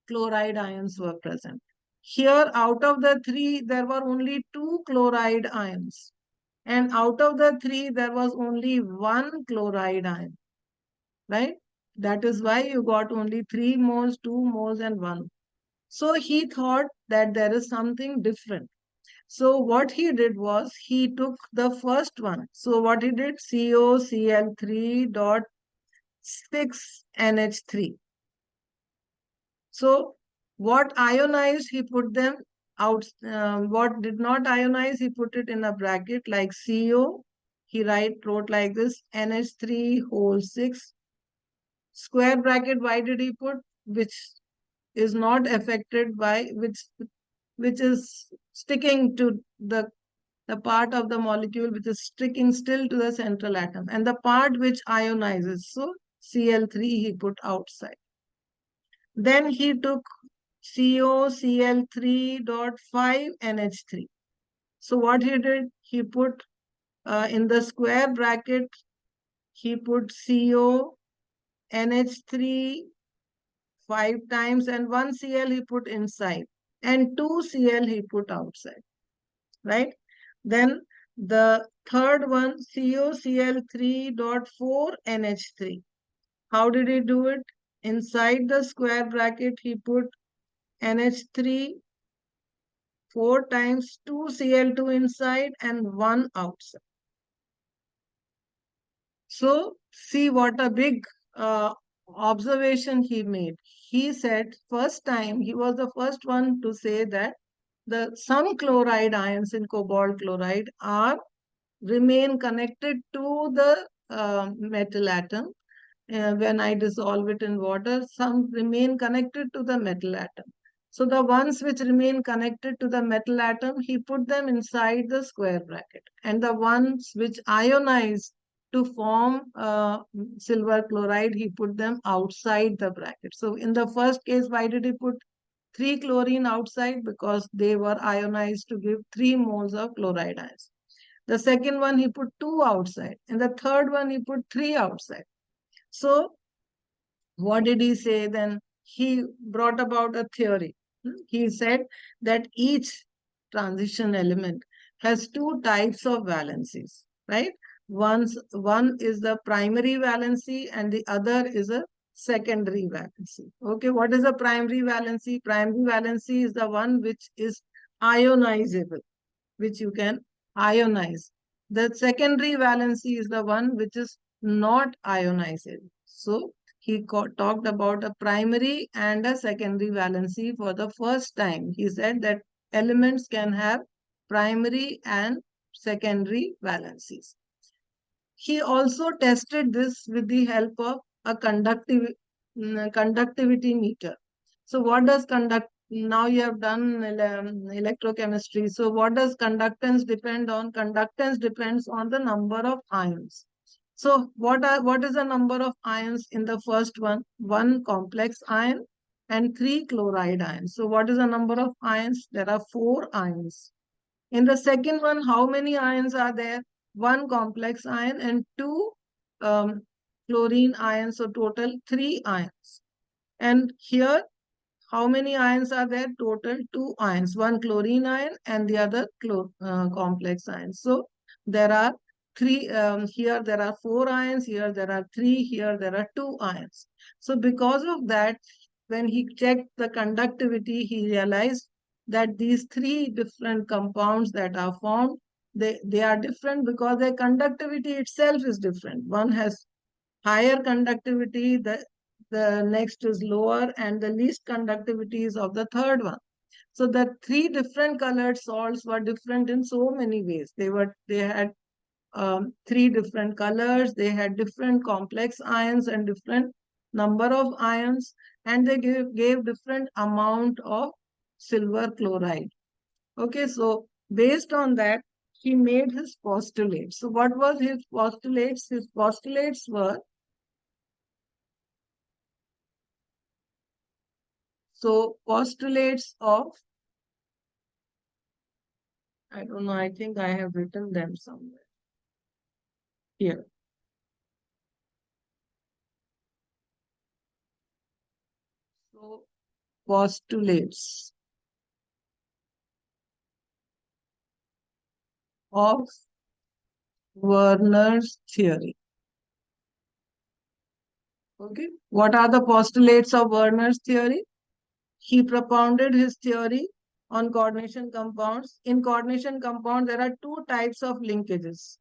Speaker 1: chloride ions were present. Here, out of the 3, there were only 2 chloride ions. And out of the 3, there was only 1 chloride ion, right? That is why you got only 3 moles, 2 moles, and 1. So he thought that there is something different. So what he did was he took the first one. So what he did, COCl3 dot 6NH3. So what ionized, he put them out. What did not ionize, he put it in a bracket like CO. He wrote like this, NH3 whole 6. Square bracket, why did he put? Which is not affected by, which is sticking to the part of the molecule which is sticking still to the central atom, and the part which ionizes. So Cl3 he put outside. Then he took COCl3 dot 5 NH3. So what he did, he put in the square bracket, he put CO NH3 5 times, and 1 Cl he put inside, and 2 Cl he put outside, right? Then the third one, COCl3 dot 4 NH3. How did he do it? Inside the square bracket, he put NH3 4 times, 2 Cl2 inside and 1 outside. So see what a big observation he made. He said first time, he was the first one to say that some chloride ions in cobalt chloride remain connected to the metal atom. When I dissolve it in water, some remain connected to the metal atom. So the ones which remain connected to the metal atom, he put them inside the square bracket. And the ones which ionize to form silver chloride, he put them outside the bracket. So in the first case, why did he put 3 chlorine outside? Because they were ionized to give 3 moles of chloride ions. The second one, he put 2 outside. And the third one, he put 3 outside. So what did he say then? He brought about a theory. He said that each transition element has 2 types of valencies, right? One is the primary valency and the other is a secondary valency. Okay, what is a primary valency? Primary valency is the one which is ionizable, which you can ionize. The secondary valency is the one which is not ionizable. So he talked about a primary and a secondary valency for the first time. He said that elements can have primary and secondary valencies. He also tested this with the help of a conductivity meter. So what does now you have done electrochemistry. So what does conductance depend on? Conductance depends on the number of ions. So what is the number of ions in the first one? 1 complex ion and 3 chloride ions. So what is the number of ions? There are 4 ions. In the second one, how many ions are there? 1 complex ion and 2 chlorine ions, so total 3 ions. And here, how many ions are there? Total 2 ions, 1 chlorine ion and the other complex ion. So there are 3, here there are 4 ions, here there are 3, here there are 2 ions. So because of that, when he checked the conductivity, he realized that these 3 different compounds that are formed, they are different because their conductivity itself is different. One has higher conductivity, the next is lower, and the least conductivity is of the third one. So the 3 different colored salts were different in so many ways. They had 3 different colors, they had different complex ions and different number of ions, and they gave different amount of silver chloride. Okay, so based on that, he made his postulates. So what was his postulates? His postulates were, so postulates of, I don't know, I think I have written them somewhere here. So postulates of Werner's theory. Okay, what are the postulates of Werner's theory? He propounded his theory on coordination compounds. In coordination compound, there are two types of linkages,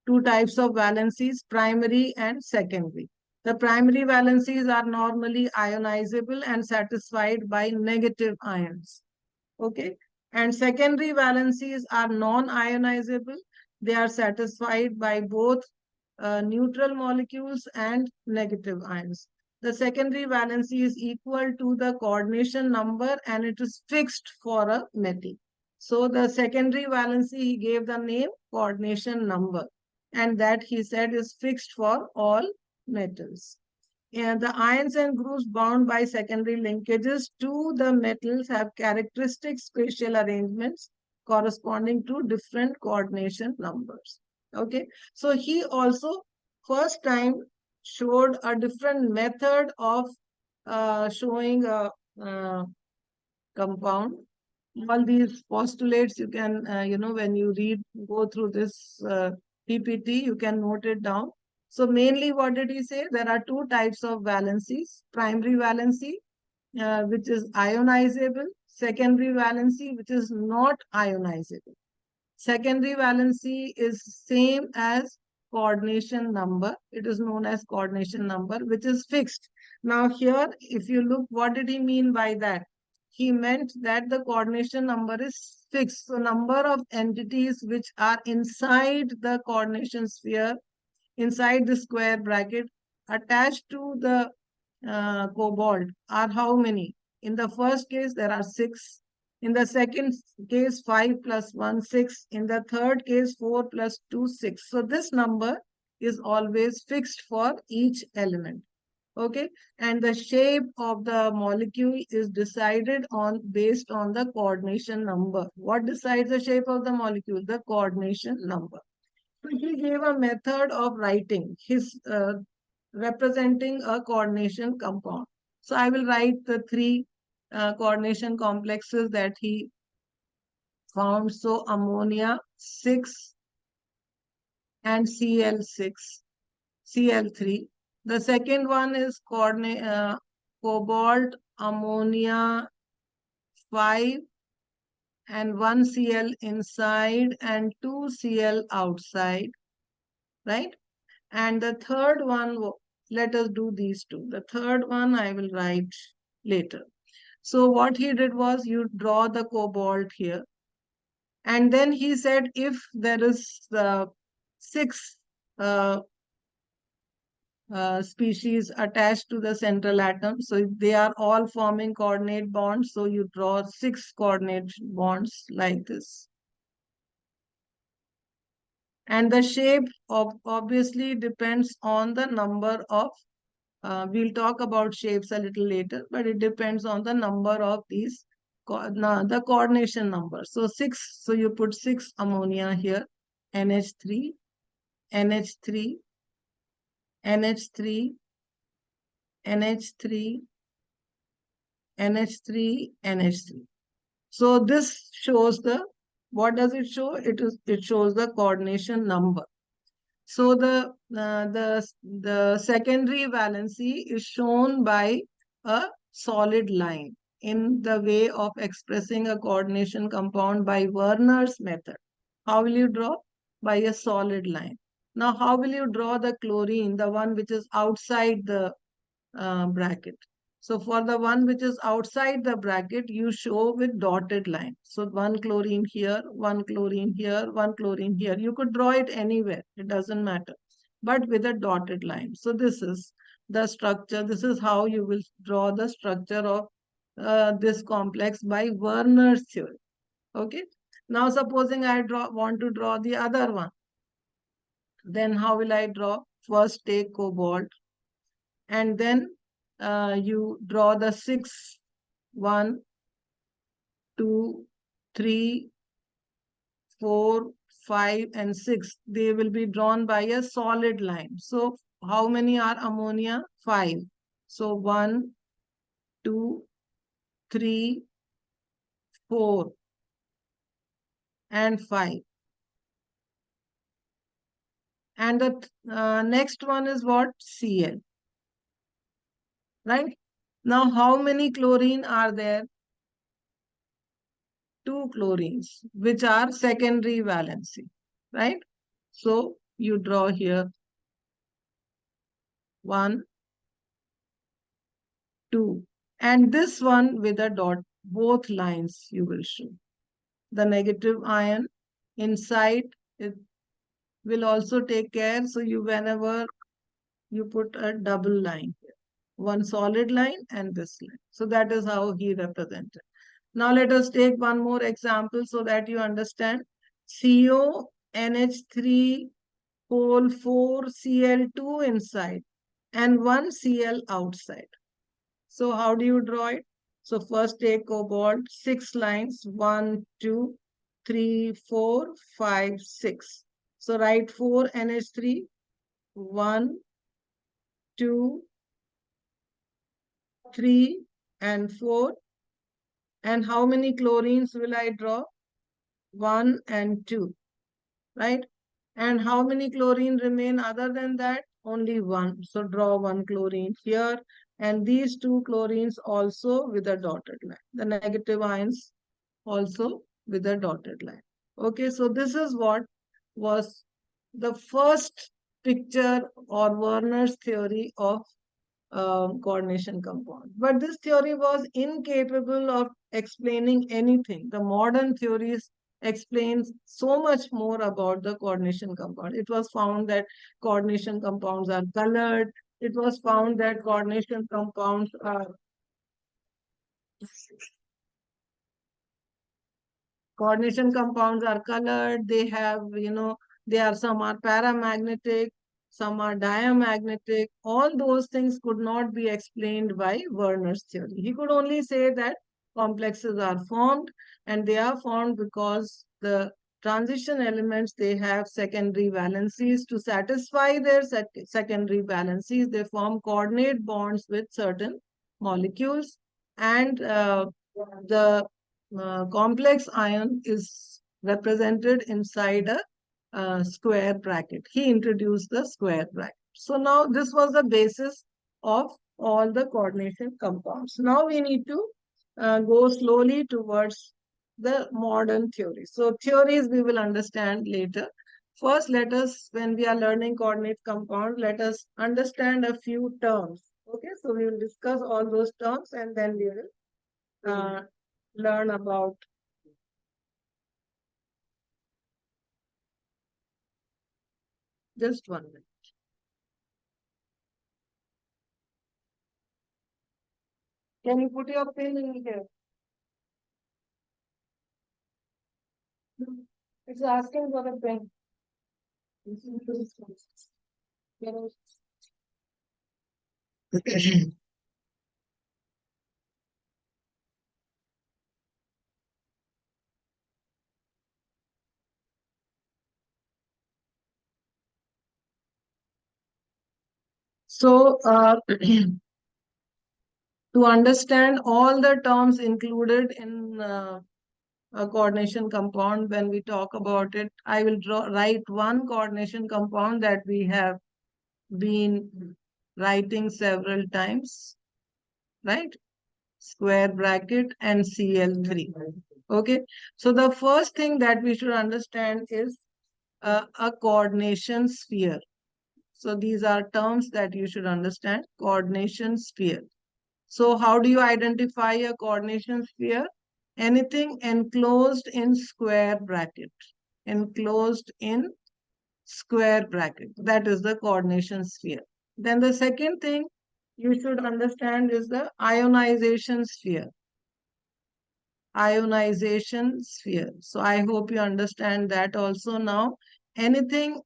Speaker 1: two types of valencies, primary and secondary. The primary valencies are normally ionizable and satisfied by negative ions. Okay. And secondary valencies are non-ionizable. They are satisfied by both neutral molecules and negative ions. The secondary valency is equal to the coordination number and it is fixed for a metal. So the secondary valency, he gave the name coordination number, and that he said is fixed for all metals. And the ions and groups bound by secondary linkages to the metals have characteristic spatial arrangements corresponding to different coordination numbers. Okay, so he also first time showed a different method of showing a compound. All these postulates you can, when you go through this PPT, you can note it down. So mainly what did he say? There are two types of valencies: primary valency, which is ionizable; secondary valency, which is not ionizable. Secondary valency is same as coordination number. It is known as coordination number, which is fixed. Now here, if you look, what did he mean by that? He meant that the coordination number is fixed. So number of entities which are inside the coordination sphere, inside the square bracket, attached to the cobalt are how many? In the first case, there are 6. In the second case, 5 plus 1, 6. In the third case, 4 plus 2, 6. So this number is always fixed for each element. Okay. And the shape of the molecule is decided on based on the coordination number. What decides the shape of the molecule? The coordination number. So he gave a method of writing his representing a coordination compound. So I will write the three coordination complexes that he found. So ammonia 6 and Cl6, Cl3. The second one is cobalt, ammonia 5 and 1 Cl inside and 2 Cl outside, right? And the third one, let us do these two. The third one I will write later. So what he did was you draw the cobalt here. And then he said if there is 6 species attached to the central atom, so they are all forming coordinate bonds. So you draw 6 coordinate bonds like this. And the shape obviously depends on the number of, we'll talk about shapes a little later, but it depends on the number of these, the coordination number. So 6, so you put 6 ammonia here, NH3, NH3, NH3, NH3, NH3, NH3. So this shows the, what does it show? It shows the coordination number. So the secondary valency is shown by a solid line in the way of expressing a coordination compound by Werner's method. How will you draw? By a solid line. Now, how will you draw the chlorine, the one which is outside the bracket? So for the one which is outside the bracket, you show with dotted line. So one chlorine here, one chlorine here, one chlorine here. You could draw it anywhere. It doesn't matter. But with a dotted line. So this is the structure. This is how you will draw the structure of this complex by Werner's theory. Okay. Now supposing I want to draw the other one. Then how will I draw? First take cobalt. And then you draw the 6, 1, 2, 3, 4, 5, and 6. They will be drawn by a solid line. So how many are ammonia? 5. So 1, 2, 3, 4, and 5. And the next one is what? Cl. Right? Now, how many chlorine are there? two chlorines, which are secondary valency, right? So you draw here 1, 2, and this one with a dot, both lines you will show. The negative ion inside it will also take care. So you, whenever you put a double line here, one solid line and this line. So that is how he represented. Now let us take one more example so that you understand. CONH3 pole 4 Cl2 inside and 1 Cl outside. So how do you draw it? So first take cobalt, 6 lines, 1, 2, 3, 4, 5, 6. So write 4 NH3, 1, 2, 3, and 4. And how many chlorines will I draw? 1 and 2, right? And how many chlorine remain other than that? Only 1. So draw 1 chlorine here. And these 2 chlorines also with a dotted line. The negative ions also with a dotted line. Okay, so this is what was the first picture or Werner's theory of coordination compound. But this theory was incapable of explaining anything. The modern theories explains so much more about the coordination compound. It was found that coordination compounds are colored. It was found that coordination compounds are colored. They have, they are, some are paramagnetic, some are diamagnetic. All those things could not be explained by Werner's theory. He could only say that complexes are formed, and they are formed because the transition elements, they have secondary valencies. To satisfy their secondary valencies, they form coordinate bonds with certain molecules, and the complex ion is represented inside a square bracket. He introduced the square bracket. So now this was the basis of all the coordination compounds. Now we need to go slowly towards the modern theory. So theories we will understand later. First, let us, when we are learning coordinate compound, let us understand a few terms. Okay, so we will discuss all those terms and then we will learn about just 1 minute. Can you put your pen in here? It's asking for a pen. So, to understand all the terms included in a coordination compound, when we talk about it, I will write one coordination compound that we have been writing several times, right? Square bracket and Cl3. Okay, so the first thing that we should understand is a coordination sphere. So these are terms that you should understand. Coordination sphere. So how do you identify a coordination sphere? Anything enclosed in square bracket. Enclosed in square bracket. That is the coordination sphere. Then the second thing you should understand is the ionization sphere. Ionization sphere. So I hope you understand that also now. Anything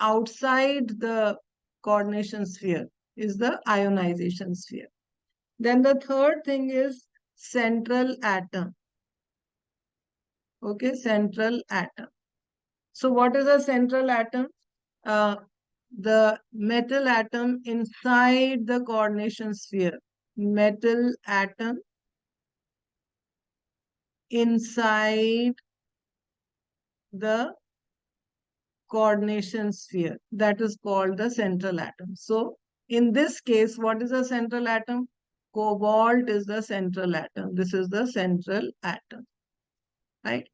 Speaker 1: outside the coordination sphere is the ionization sphere. Then the third thing is central atom. Okay, central atom. So what is a central atom? The metal atom inside the coordination sphere. Metal atom inside the coordination sphere. That is called the central atom. So in this case, what is a central atom? Cobalt is the central atom. This is the central atom. right?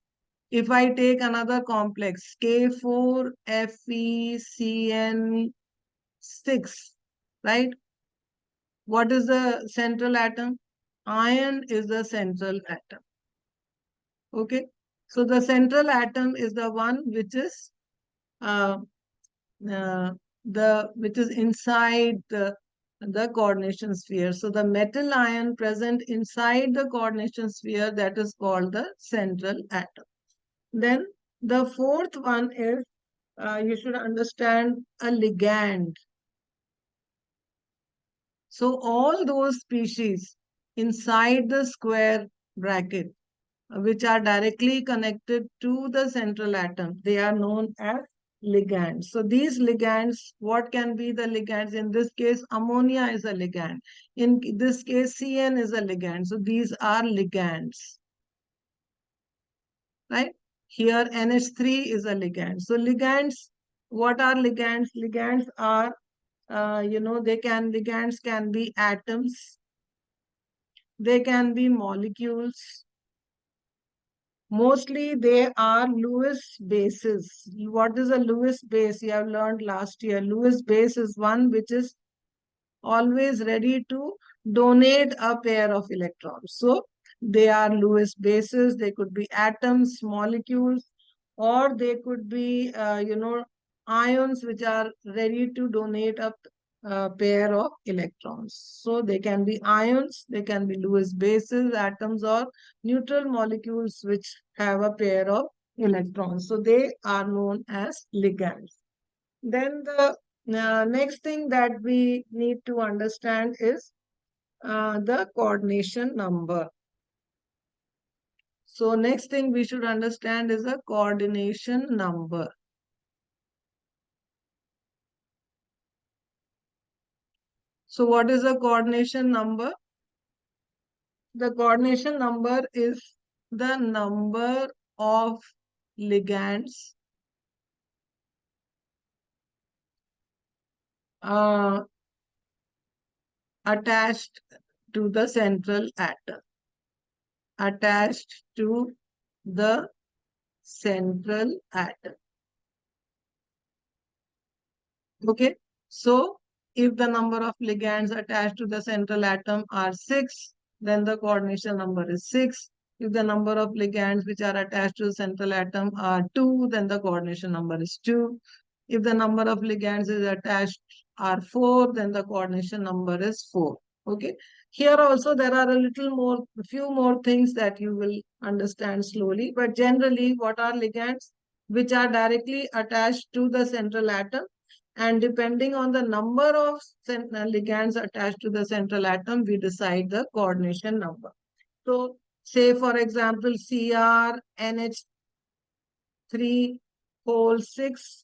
Speaker 1: If I take another complex, K4FeCN6, right? What is the central atom? Iron is the central atom. Okay. So the central atom is the one which is uh, which is inside the coordination sphere. So the metal ion present inside the coordination sphere, that is called the central atom. Then the fourth one is you should understand a ligand. So all those species inside the square bracket which are directly connected to the central atom, they are known as ligands. So these ligands, what can be the ligands? In this case, ammonia is a ligand. In this case, CN is a ligand. So these are ligands, right? Here NH3 is a ligand. So ligands, what are ligands? Ligands are, ligands can be atoms, they can be molecules. Mostly they are Lewis bases. What is a Lewis base? You have learned last year. Lewis base is one which is always ready to donate a pair of electrons. So they are Lewis bases. They could be atoms, molecules, or they could be, ions which are ready to donate a pair of electrons. So they can be ions, they can be Lewis bases, atoms, or neutral molecules which have a pair of electrons. So they are known as ligands. Then the next thing that we need to understand is the coordination number. So next thing we should understand is a coordination number. So what is the coordination number? The coordination number is the number of ligands attached to the central atom. Attached to the central atom. Okay. So if the number of ligands attached to the central atom are 6, then the coordination number is 6. If the number of ligands which are attached to the central atom are 2, then the coordination number is 2. If the number of ligands is attached are 4, then the coordination number is 4. Okay. Here also there are a few more things that you will understand slowly. But generally, what are ligands? Which are directly attached to the central atom, and depending on the number of ligands attached to the central atom, we decide the coordination number. So, say for example, CrNH3 whole 6.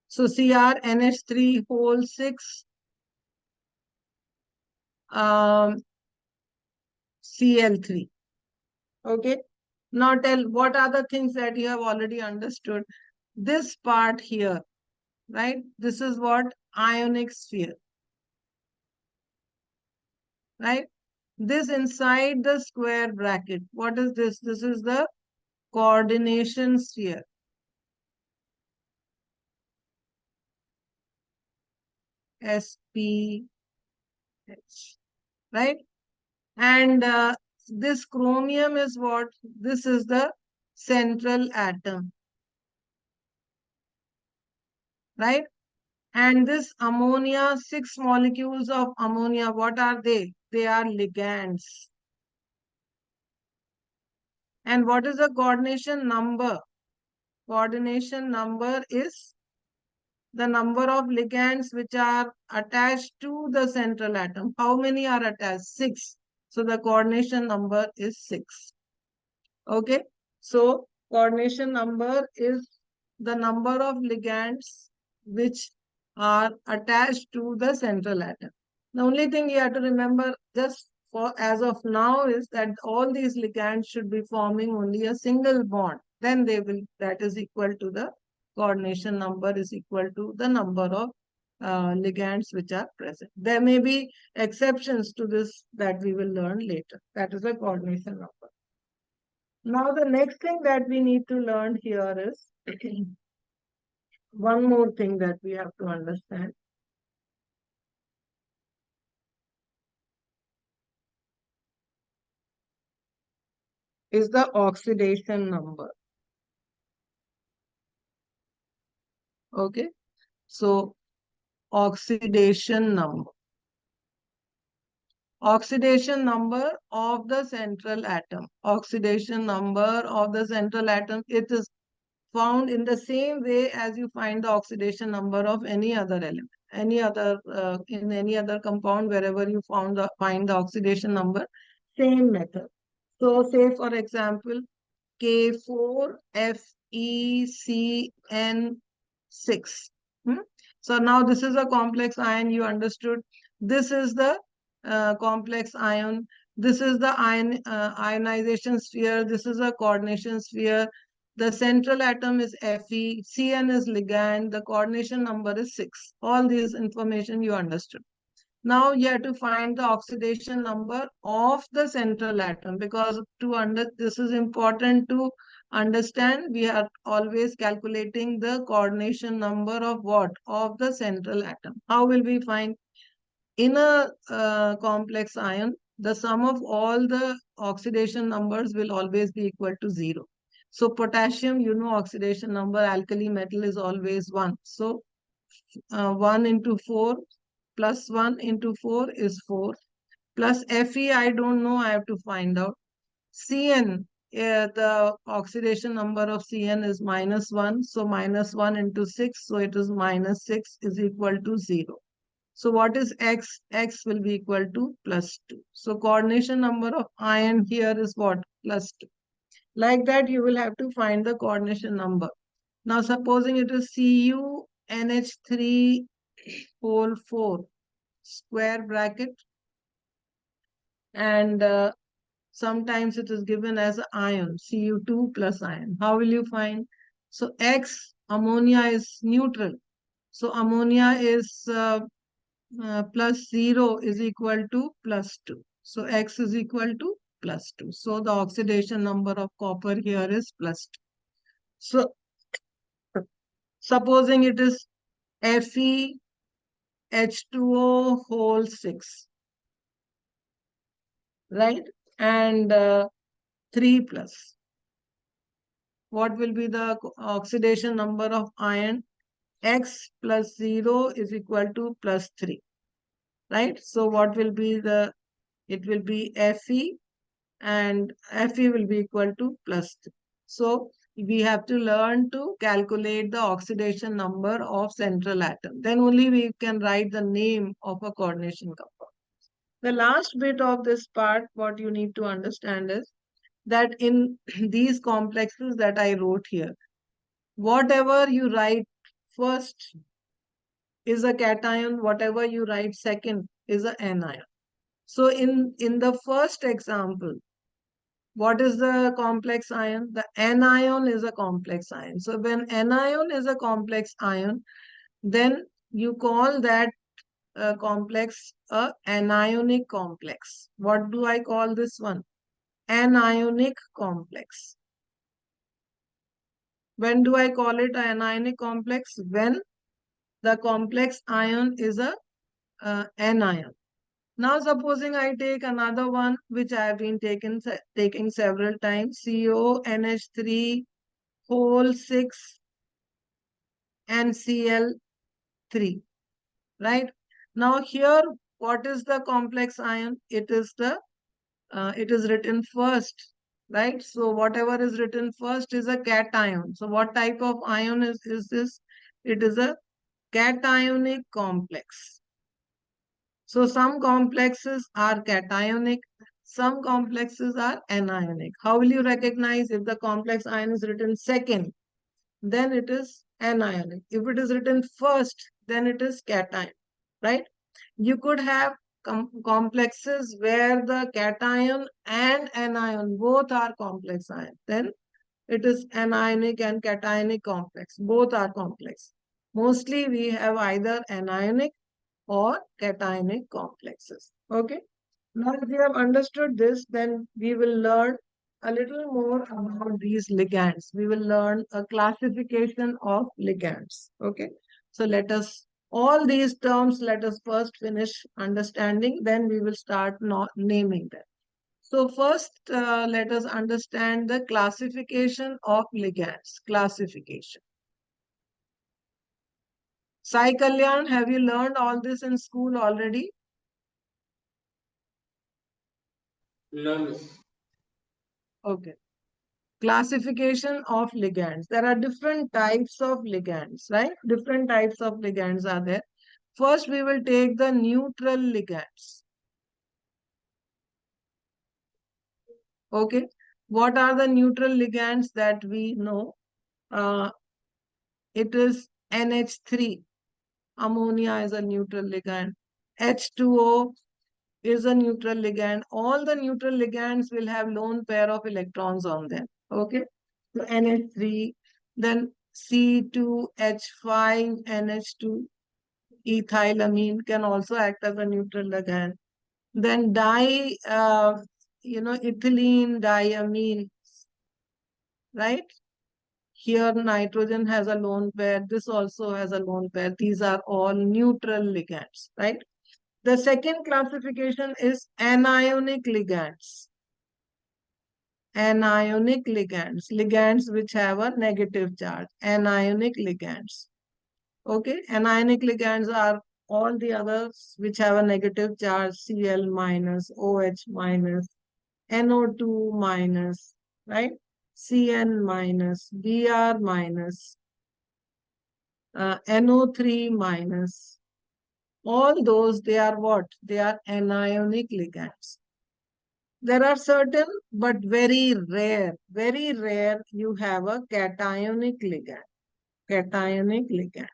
Speaker 1: So CrNH3 whole 6 Cl3. Okay. Now tell what are the things that you have already understood. This part here, right? This is what ionic sphere, right? This inside the square bracket. What is this? This is the coordination sphere. SPH, right? And this chromium is what? This is the central atom, right? And this ammonia, 6 molecules of ammonia, what are they? They are ligands. And what is the coordination number? Coordination number is the number of ligands which are attached to the central atom. How many are attached? 6. So the coordination number is 6. Okay. So coordination number is the number of ligands which are attached to the central atom. The only thing you have to remember, just for as of now is that all these ligands should be forming only a single bond. Then they will, that is equal to the coordination number is equal to the number of ligands which are present. There may be exceptions to this that we will learn later. That is a coordination number. Now the next thing that we need to learn here is one more thing that we have to understand. Is the oxidation number. Okay, so oxidation number. Oxidation number of the central atom. Oxidation number of the central atom. It is found in the same way as you find the oxidation number of any other element, any other in any other compound, wherever you find the oxidation number, same method. So say for example, K4FeCN6. So now this is a complex ion, you understood. This is the complex ion. This is the ionization sphere. This is a coordination sphere. The central atom is Fe. Cn is ligand. The coordination number is 6. All these information you understood. Now you have to find the oxidation number of the central atom, because this is important to understand. We are always calculating the coordination number of what? Of the central atom. How will we find? In a complex ion, the sum of all the oxidation numbers will always be equal to 0. So potassium, you know, oxidation number, alkali metal is always 1. So 1 into 4 plus 1 into 4 is 4. Plus Fe, I don't know, I have to find out. Cn, the oxidation number of Cn is -1. So -1 into 6, so it is -6 is equal to 0. So what is X? X will be equal to +2. So coordination number of ion here is what? +2. Like that, you will have to find the coordination number. Now, supposing it is CuNH3 whole 4 square bracket, and sometimes it is given as an ion, Cu2 plus ion. How will you find? So X, ammonia is neutral. So ammonia is +0 is equal to +2. So X is equal to +2. So the oxidation number of copper here is +2. So supposing it is FeH2O whole 6, right? And 3 plus. What will be the oxidation number of iron? X plus 0 is equal to +3, right? So what will be it will be Fe, and Fe will be equal to +3. So we have to learn to calculate the oxidation number of central atom. Then only we can write the name of a coordination compound. The last bit of this part, what you need to understand is that in these complexes that I wrote here, whatever you write first is a cation, whatever you write second is an anion. So in the first example, what is the complex ion? The anion is a complex ion. So when anion is a complex ion, then you call that complex a anionic complex. What do I call this one? Anionic complex. When do I call it an anionic complex? When the complex ion is a anion. Now supposing I take another one which I have been taking several times, CONH3 whole 6 NCl3, right? Now here, what is the complex ion? It is written first, right? So whatever is written first is a cation. So what type of ion is this? It is a cationic complex. So some complexes are cationic, some complexes are anionic. How will you recognize? If the complex ion is written second, then it is anionic. If it is written first, then it is cation, right? You could have complexes where the cation and anion both are complex ion. Then it is anionic and cationic complex. Both are complex. Mostly we have either anionic or cationic complexes. Okay. Now, if we have understood this, then we will learn a little more about these ligands. We will learn a classification of ligands. Okay. So let us, all these terms, let us first finish understanding, then we will start not naming them. So first, let us understand the classification of ligands. Classification. Sai Kalyan, have you learned all this in school already?
Speaker 2: No, miss.
Speaker 1: Okay. Classification of ligands. There are different types of ligands, right? Different types of ligands are there. First, we will take the neutral ligands. Okay. What are the neutral ligands that we know? It is NH3. Ammonia is a neutral ligand. H2O is a neutral ligand. All the neutral ligands will have lone pair of electrons on them. Okay. So NH3, then C2H5 NH2 ethylamine can also act as a neutral ligand. Then ethylene diamine, right? Here nitrogen has a lone pair. This also has a lone pair. These are all neutral ligands, right? The second classification is anionic ligands. Anionic ligands, ligands which have a negative charge, anionic ligands. Okay, anionic ligands are all the others which have a negative charge, Cl minus, OH minus, NO2 minus, right? Cn minus, Br minus, NO3 minus. All those, they are what? They are anionic ligands. There are certain, but very rare, you have a cationic ligand. Cationic ligand.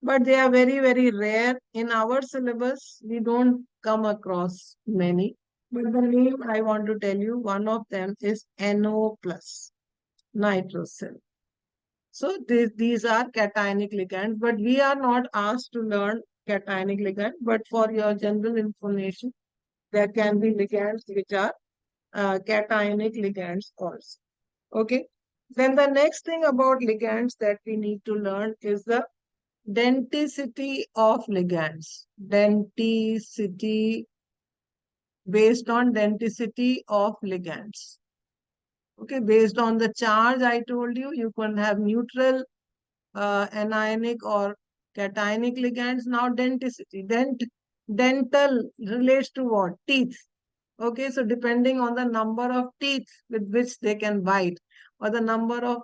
Speaker 1: But they are very rare. In our syllabus, we don't come across many. But the name I want to tell you, one of them is NO plus, nitrosyl. So these are cationic ligands, but we are not asked to learn cationic ligand. But for your general information, there can be ligands which are cationic ligands also. Okay. Then the next thing about ligands that we need to learn is the denticity of ligands. Denticity, based on denticity of ligands. Okay, based on the charge I told you, you can have neutral, anionic or cationic ligands. Now denticity. Dental relates to what? Teeth. Okay, so depending on the number of teeth with which they can bite or the number of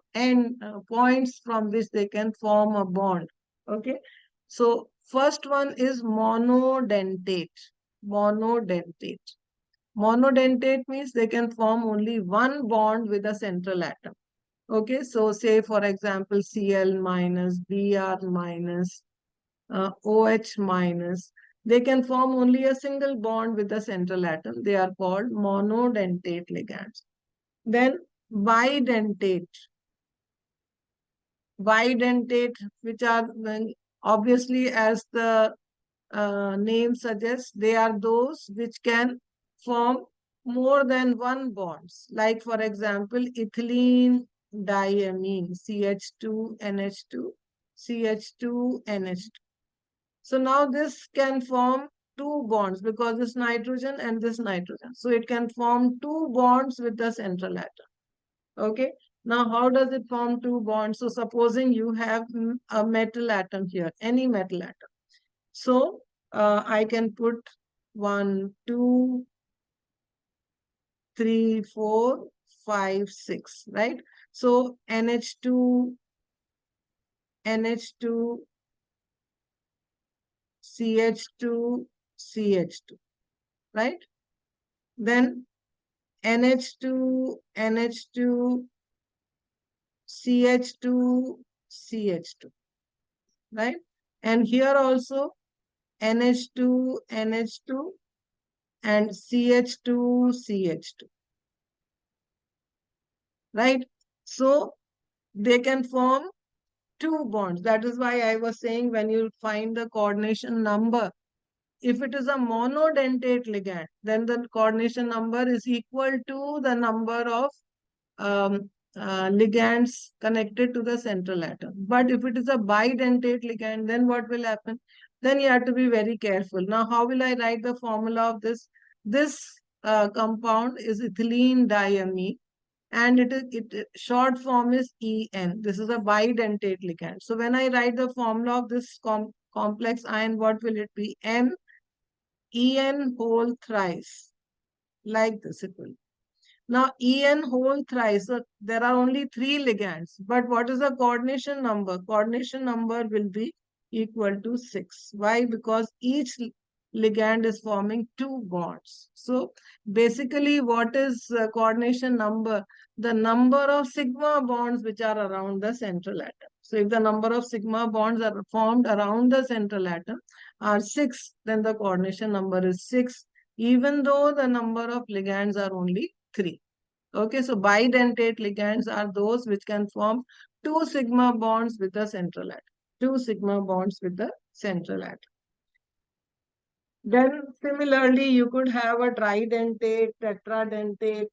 Speaker 1: points from which they can form a bond. Okay, so first one is monodentate. Monodentate. Monodentate means they can form only one bond with a central atom. Okay, so say for example Cl minus, Br minus, OH minus. They can form only a single bond with the central atom. They are called monodentate ligands. Then bidentate. Bidentate, which are obviously, as the name suggests, they are those which can form more than one bonds. Like for example, ethylene diamine, CH2NH2, CH2NH2. So now this can form two bonds because this nitrogen and this nitrogen. So it can form two bonds with the central atom. Okay. Now how does it form two bonds? So supposing you have a metal atom here, any metal atom. So I can put 1, 2, 3, 4, 5, 6, right? So NH2, NH2, CH2, CH2, right? Then NH2, NH2, CH2, CH2, right? And here also NH2, NH2, and CH2, CH2. Right? So they can form two bonds. That is why I was saying when you find the coordination number, if it is a monodentate ligand, then the coordination number is equal to the number of um, ligands connected to the central atom. But if it is a bidentate ligand, then what will happen? Then you have to be very careful. Now, how will I write the formula of this? This compound is ethylene diamine, and short form is En. This is a bidentate ligand. So when I write the formula of this complex ion, what will it be? En whole thrice. Like this it will. Now, En whole thrice, so there are only three ligands. But what is the coordination number? Coordination number will be equal to 6. Why? Because each ligand is forming two bonds. So, basically, what is coordination number? The number of sigma bonds which are around the central atom. So, if the number of sigma bonds are formed around the central atom are 6, then the coordination number is 6, even though the number of ligands are only 3. Okay, so bidentate ligands are those which can form two sigma bonds with the central atom. Two sigma bonds with the central atom. Then similarly, you could have a tridentate, tetradentate,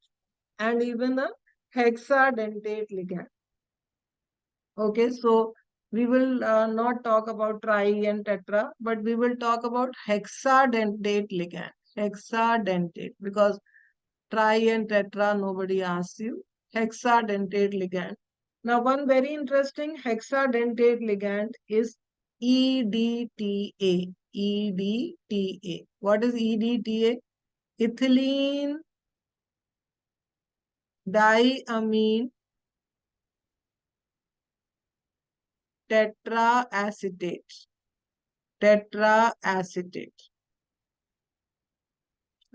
Speaker 1: and even a hexadentate ligand. Okay, so we will not talk about tri and tetra, but we will talk about hexadentate ligand. Hexadentate, because tri and tetra, nobody asks you. Hexadentate ligand. Now, one very interesting hexadentate ligand is EDTA. EDTA. What is EDTA? Ethylene diamine tetraacetate. Tetraacetate.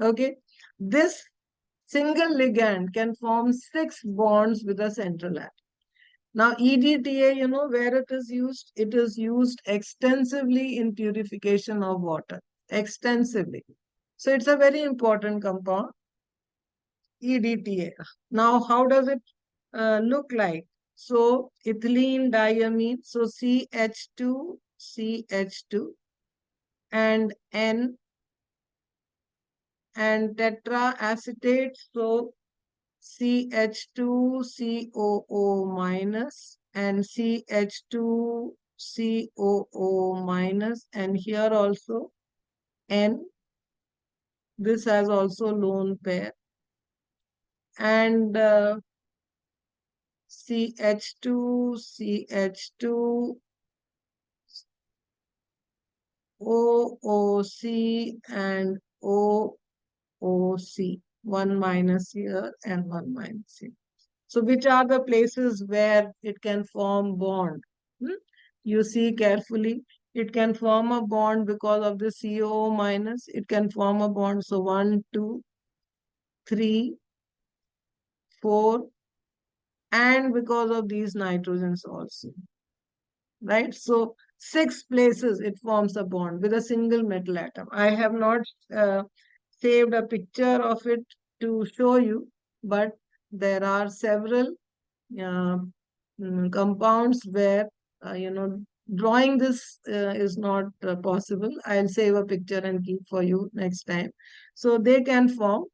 Speaker 1: Okay. This single ligand can form 6 bonds with a central atom. Now, EDTA, you know where it is used? It is used extensively in purification of water. Extensively. So, it's a very important compound, EDTA. Now, how does it look like? So, ethylene diamine, so CH2, CH2, and N, and tetraacetate, so CH2COO minus and CH2COO minus, and here also N. This has also lone pair, and CH2, OOC, and OOC. One minus here and one minus here. So which are the places where it can form bond? You see carefully. It can form a bond because of the CO minus. It can form a bond. So 1, 2, 3, 4, and because of these nitrogens also. Right? So 6 places it forms a bond with a single metal atom. I have not saved a picture of it to show you, but there are several compounds where, drawing this is not possible. I'll save a picture and keep for you next time. So they can form,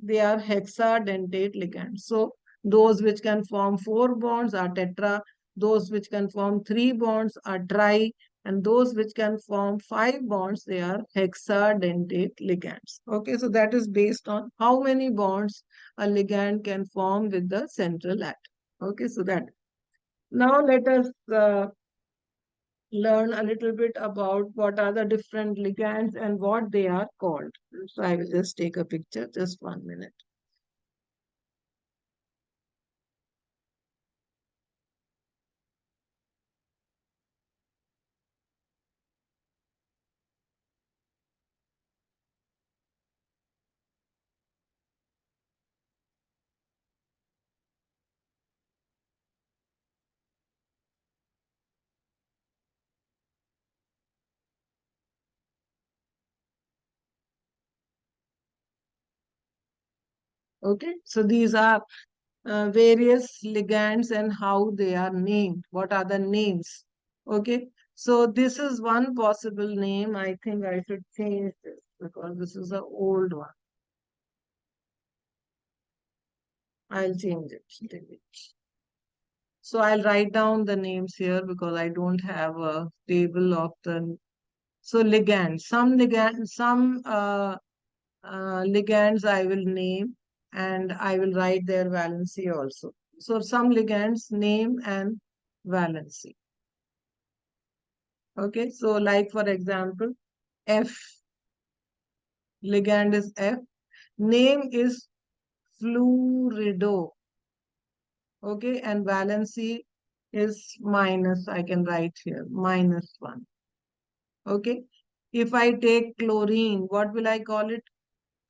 Speaker 1: they are hexadentate ligands. So those which can form 4 bonds are tetra, those which can form 3 bonds are tri, and those which can form 5 bonds, they are hexadentate ligands. Okay, so that is based on how many bonds a ligand can form with the central atom. Okay, so that. Now let us learn a little bit about what are the different ligands and what they are called. So I will just take a picture, just 1 minute. Okay, so these are various ligands and how they are named. What are the names? Okay, so this is one possible name. I think I should change this because this is an old one. I'll change it. Delete. So I'll write down the names here because I don't have a table of the. So ligands, some ligands I will name and I will write their valency also. So some ligands name and valency. Okay, so like for example, F, ligand is F, name is flurido. Okay, and valency is minus, I can write here, -1. Okay, if I take chlorine, what will I call it?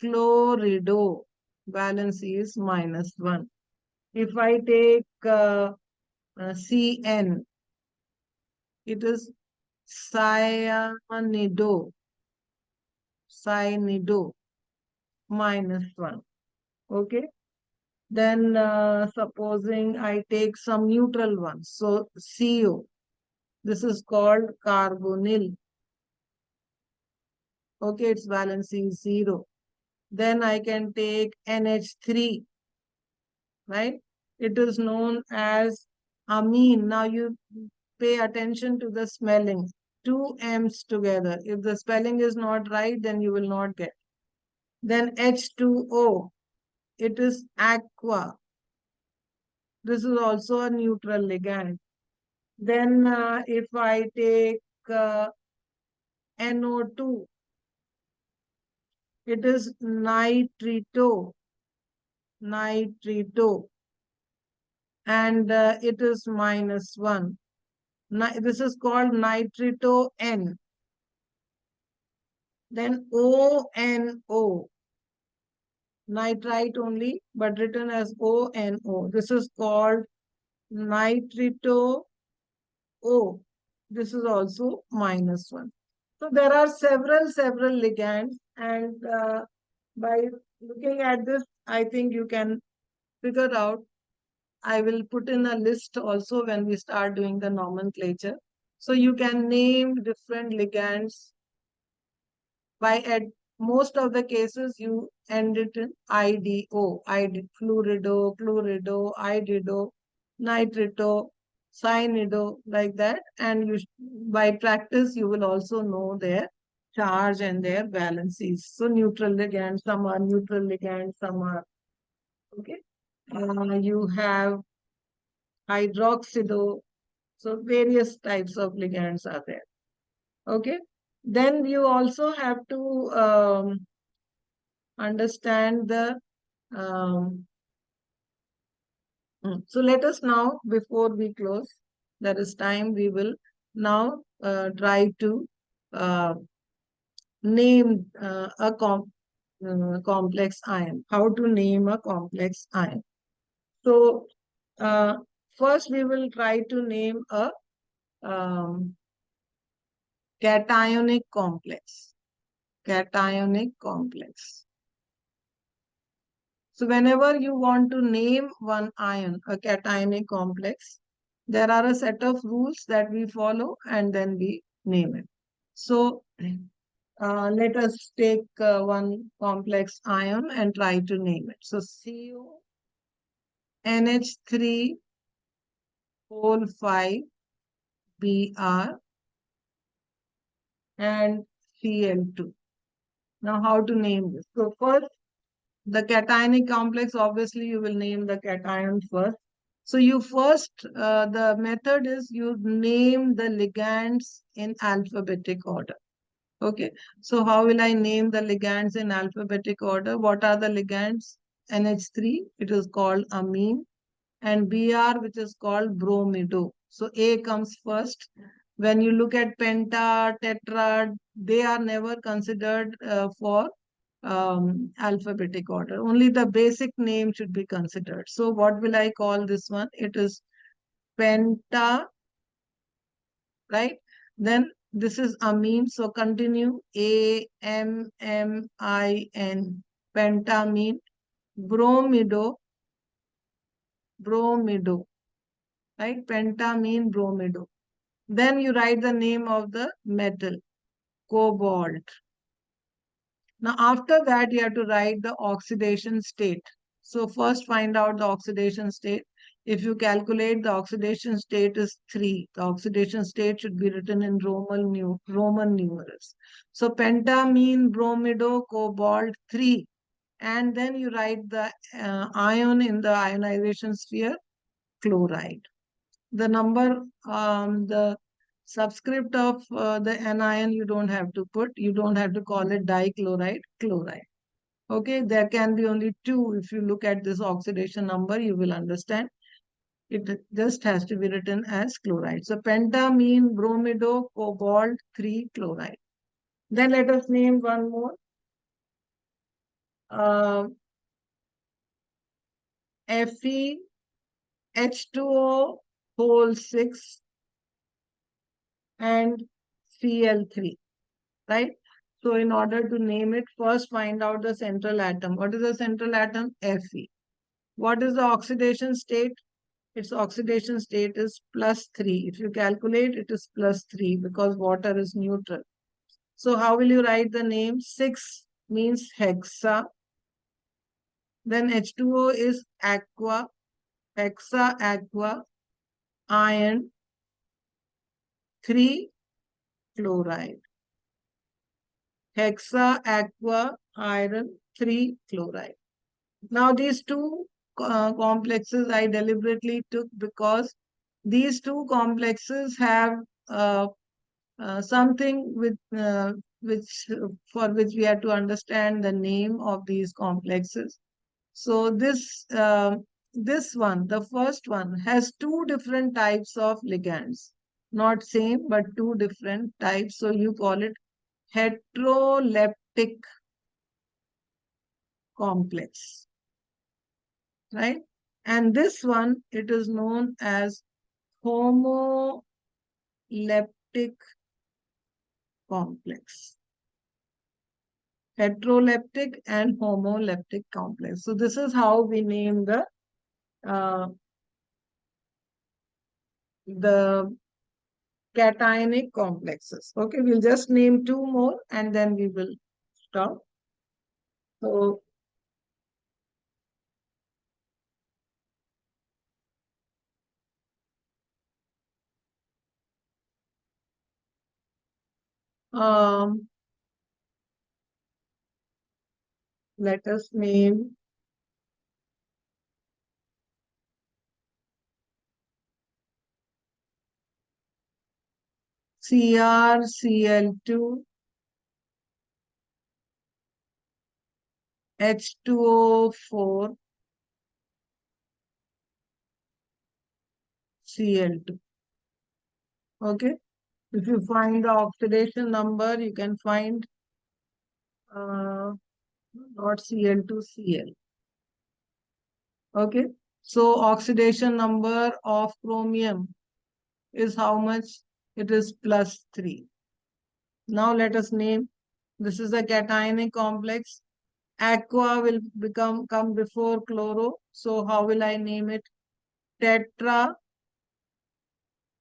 Speaker 1: Chlorido. Valency is -1. If I take CN, it is cyanido. Cyanido, -1. Okay. Then supposing I take some neutral ones. So CO, this is called carbonyl. Okay, its valency is 0. Then I can take NH3, right? It is known as amine. Now you pay attention to the spelling. Two M's together. If the spelling is not right, then you will not get. Then H2O, it is aqua. This is also a neutral ligand. Then if I take NO2, it is nitrito, nitrito, and it is -1. This is called nitrito N. Then ONO, nitrite only, but written as ONO. This is called nitrito O. This is also -1. So there are several ligands, and by looking at this, I think you can figure out. I will put in a list also when we start doing the nomenclature. So you can name different ligands by at most of the cases you end it in IDO, flurido, chlorido, idido, nitrito, cyanido, like that. And you by practice you will also know their charge and their valencies. So neutral ligands, some are neutral ligands, some are okay. You have hydroxido. So various types of ligands are there. Okay. Then you also have to understand the so let us now, before we close, there is time, we will now try to uh, name a complex ion. How to name a complex ion. So uh, first we will try to name a um, cationic complex. Cationic complex. So whenever you want to name one ion, a cationic complex, there are a set of rules that we follow and then we name it. So let us take one complex ion and try to name it. So CO, NH3, whole 5, Br, and Cl2. Now how to name this? So first, the cationic complex, obviously you will name the cation first. So you first, the method is you name the ligands in alphabetic order. Okay, so how will I name the ligands in alphabetic order? What are the ligands? NH3, it is called amine, and Br, which is called bromido. So A comes first. When you look at penta, tetra, they are never considered for alphabetic order. Only the basic name should be considered. So what will I call this one? It is penta, right? Then this is amine. So continue A-M-M-I-N, pentamine. bromido, right? Pentamine bromido. Then you write the name of the metal, cobalt. Now, after that, you have to write the oxidation state. So first find out the oxidation state. If you calculate the oxidation state is 3, the oxidation state should be written in Roman numerals. So pentamine, bromido, cobalt 3. And then you write the ion in the ionization sphere, chloride. The number, the subscript of the anion you don't have to put. You don't have to call it dichloride, chloride. Okay, there can be only 2. If you look at this oxidation number, you will understand. It just has to be written as chloride. So pentamine, bromido, cobalt 3 chloride. Then let us name one more. Fe H2O whole 6 and Cl3, right? So in order to name it, first find out the central atom. What is the central atom? Fe. What is the oxidation state? Its oxidation state is +3. If you calculate, it is +3 because water is neutral. So how will you write the name? 6 means hexa. Then H2O is aqua, hexa aqua, iron, 3 chloride. Hexa aqua, iron, 3 chloride. Now these two complexes I deliberately took because these two complexes have something with for which we have to understand the name of these complexes. So this one, the first one, has 2 different types of ligands, not same but 2 different types. So you call it heteroleptic complex, right? And this one, it is known as homoleptic complex. Heteroleptic and homoleptic complex. So this is how we name the cationic complexes. Okay, we'll just name 2 more and then we will stop. So let us name CrCl2, H2O4, Cl2. Okay. If you find the oxidation number, you can find not Cl2, Cl. Okay. So oxidation number of chromium is how much? It is +3. Now let us name. This is a cationic complex. Aqua will come before chloro. So how will I name it? Tetra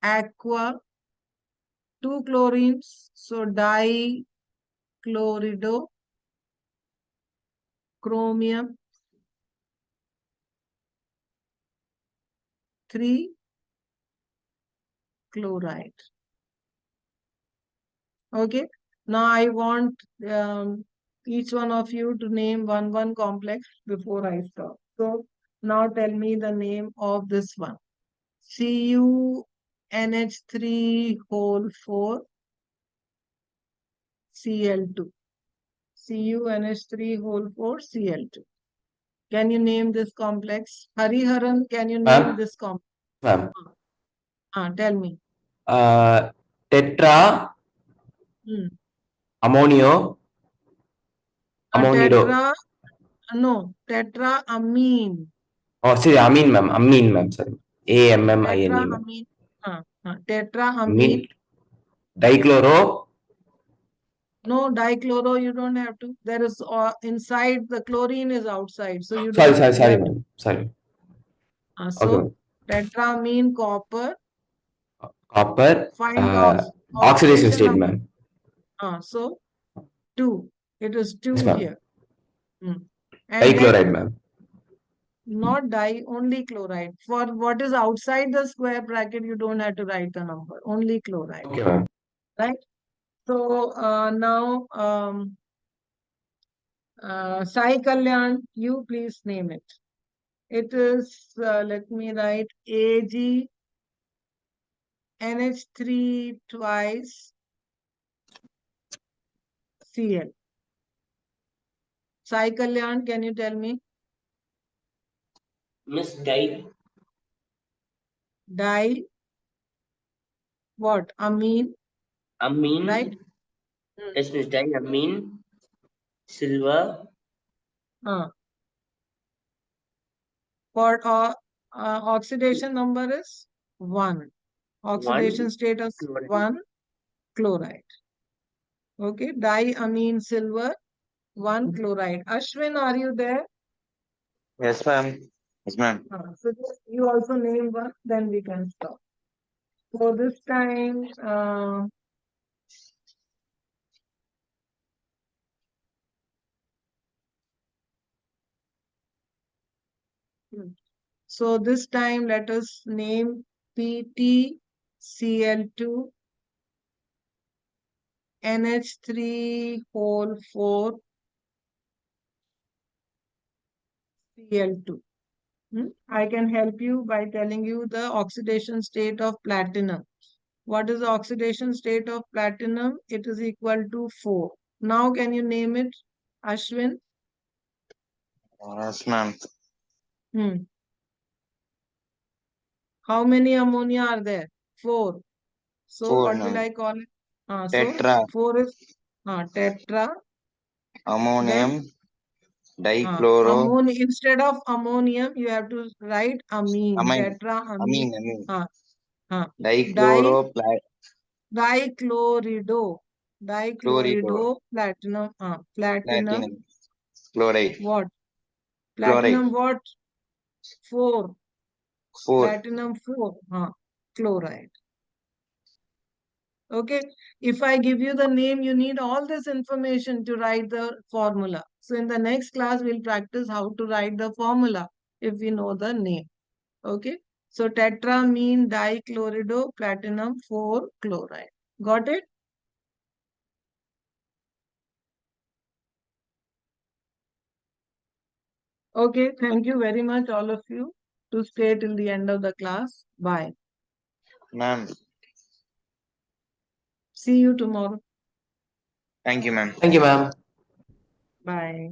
Speaker 1: aqua, 2 chlorines. So dichlorido, chromium, 3 chloride. Okay. Now I want each one of you to name one complex before I stop. So now tell me the name of this one. CuNH3 whole 4 Cl2. CuNH3 whole 4 Cl2. Can you name this complex? Hariharan, can you name this complex?
Speaker 2: Ma'am.
Speaker 1: Tell me.
Speaker 2: Tetra ammonio ammonido.
Speaker 1: Tetraamine.
Speaker 2: Oh, sorry, amine, ma'am. Sorry, AMMINE, ma'am.
Speaker 1: Tetraamine.
Speaker 2: Dichloro
Speaker 1: No, dichloro, you don't have to. There is inside, the chlorine is outside. So you
Speaker 2: Sorry,
Speaker 1: don't,
Speaker 2: sorry,
Speaker 1: you
Speaker 2: sorry,
Speaker 1: have to.
Speaker 2: ma'am. Sorry.
Speaker 1: So
Speaker 2: Okay.
Speaker 1: tetramine copper,
Speaker 2: Copper,
Speaker 1: find the
Speaker 2: oxidation
Speaker 1: oxidation
Speaker 2: state,
Speaker 1: number.
Speaker 2: ma'am.
Speaker 1: So 2. It is 2
Speaker 2: Yes, ma'am.
Speaker 1: here. And then
Speaker 2: Dichloride, ma'am.
Speaker 1: not di, only chloride. For what is outside the square bracket, you don't have to write the number. Only chloride.
Speaker 2: Okay, ma'am.
Speaker 1: Right? So now Sai Kalyan, you please name it. It is, let me write Ag NH3 twice Cl. Sai Kalyan, can you tell me?
Speaker 4: Miss Di,
Speaker 1: Di, what? Amine,
Speaker 4: Amin,
Speaker 1: right?
Speaker 4: yes, Miss Di, Amin, silver,
Speaker 1: For oxidation number is 1. Oxidation
Speaker 4: 1,
Speaker 1: status
Speaker 4: chloride.
Speaker 1: 1, chloride. Okay, diamine silver, 1 chloride. Ashwin, are you there?
Speaker 3: Yes, ma'am. Yes, ma'am.
Speaker 1: So you also name one, then we can stop. So this time, so this time let us name PtCl2 NH3 whole 4 Cl2. I can help you by telling you the oxidation state of platinum. What is the oxidation state of platinum? It is equal to 4. Now can you name it, Ashwin?
Speaker 3: Yes, ma'am.
Speaker 1: How many ammonia are there? 4. So
Speaker 3: 4,
Speaker 1: what will
Speaker 3: ma'am.
Speaker 1: I call it?
Speaker 3: Tetra,
Speaker 1: So 4 is tetra.
Speaker 3: ammonium,
Speaker 1: Then
Speaker 3: dichloro,
Speaker 1: ammonia, instead of ammonium, you have to write amine.
Speaker 3: amine,
Speaker 1: Tetra amine.
Speaker 3: dichloro,
Speaker 1: Dichlorido.
Speaker 3: chlorido,
Speaker 1: Dichlorido platinum. Platinum.
Speaker 3: platinum, chloride,
Speaker 1: What?
Speaker 3: chloride,
Speaker 1: Platinum what? 4.
Speaker 3: 4.
Speaker 1: Platinum 4. Chloride. Okay. If I give you the name, you need all this information to write the formula. So in the next class, we'll practice how to write the formula if we know the name. Okay. So tetramine dichlorido platinum 4 chloride. Got it? Okay. Thank you very much, all of you, to stay till the end of the class. Bye.
Speaker 3: Ma'am,
Speaker 1: See you tomorrow.
Speaker 3: thank you, ma'am.
Speaker 2: Thank you, ma'am.
Speaker 1: Bye.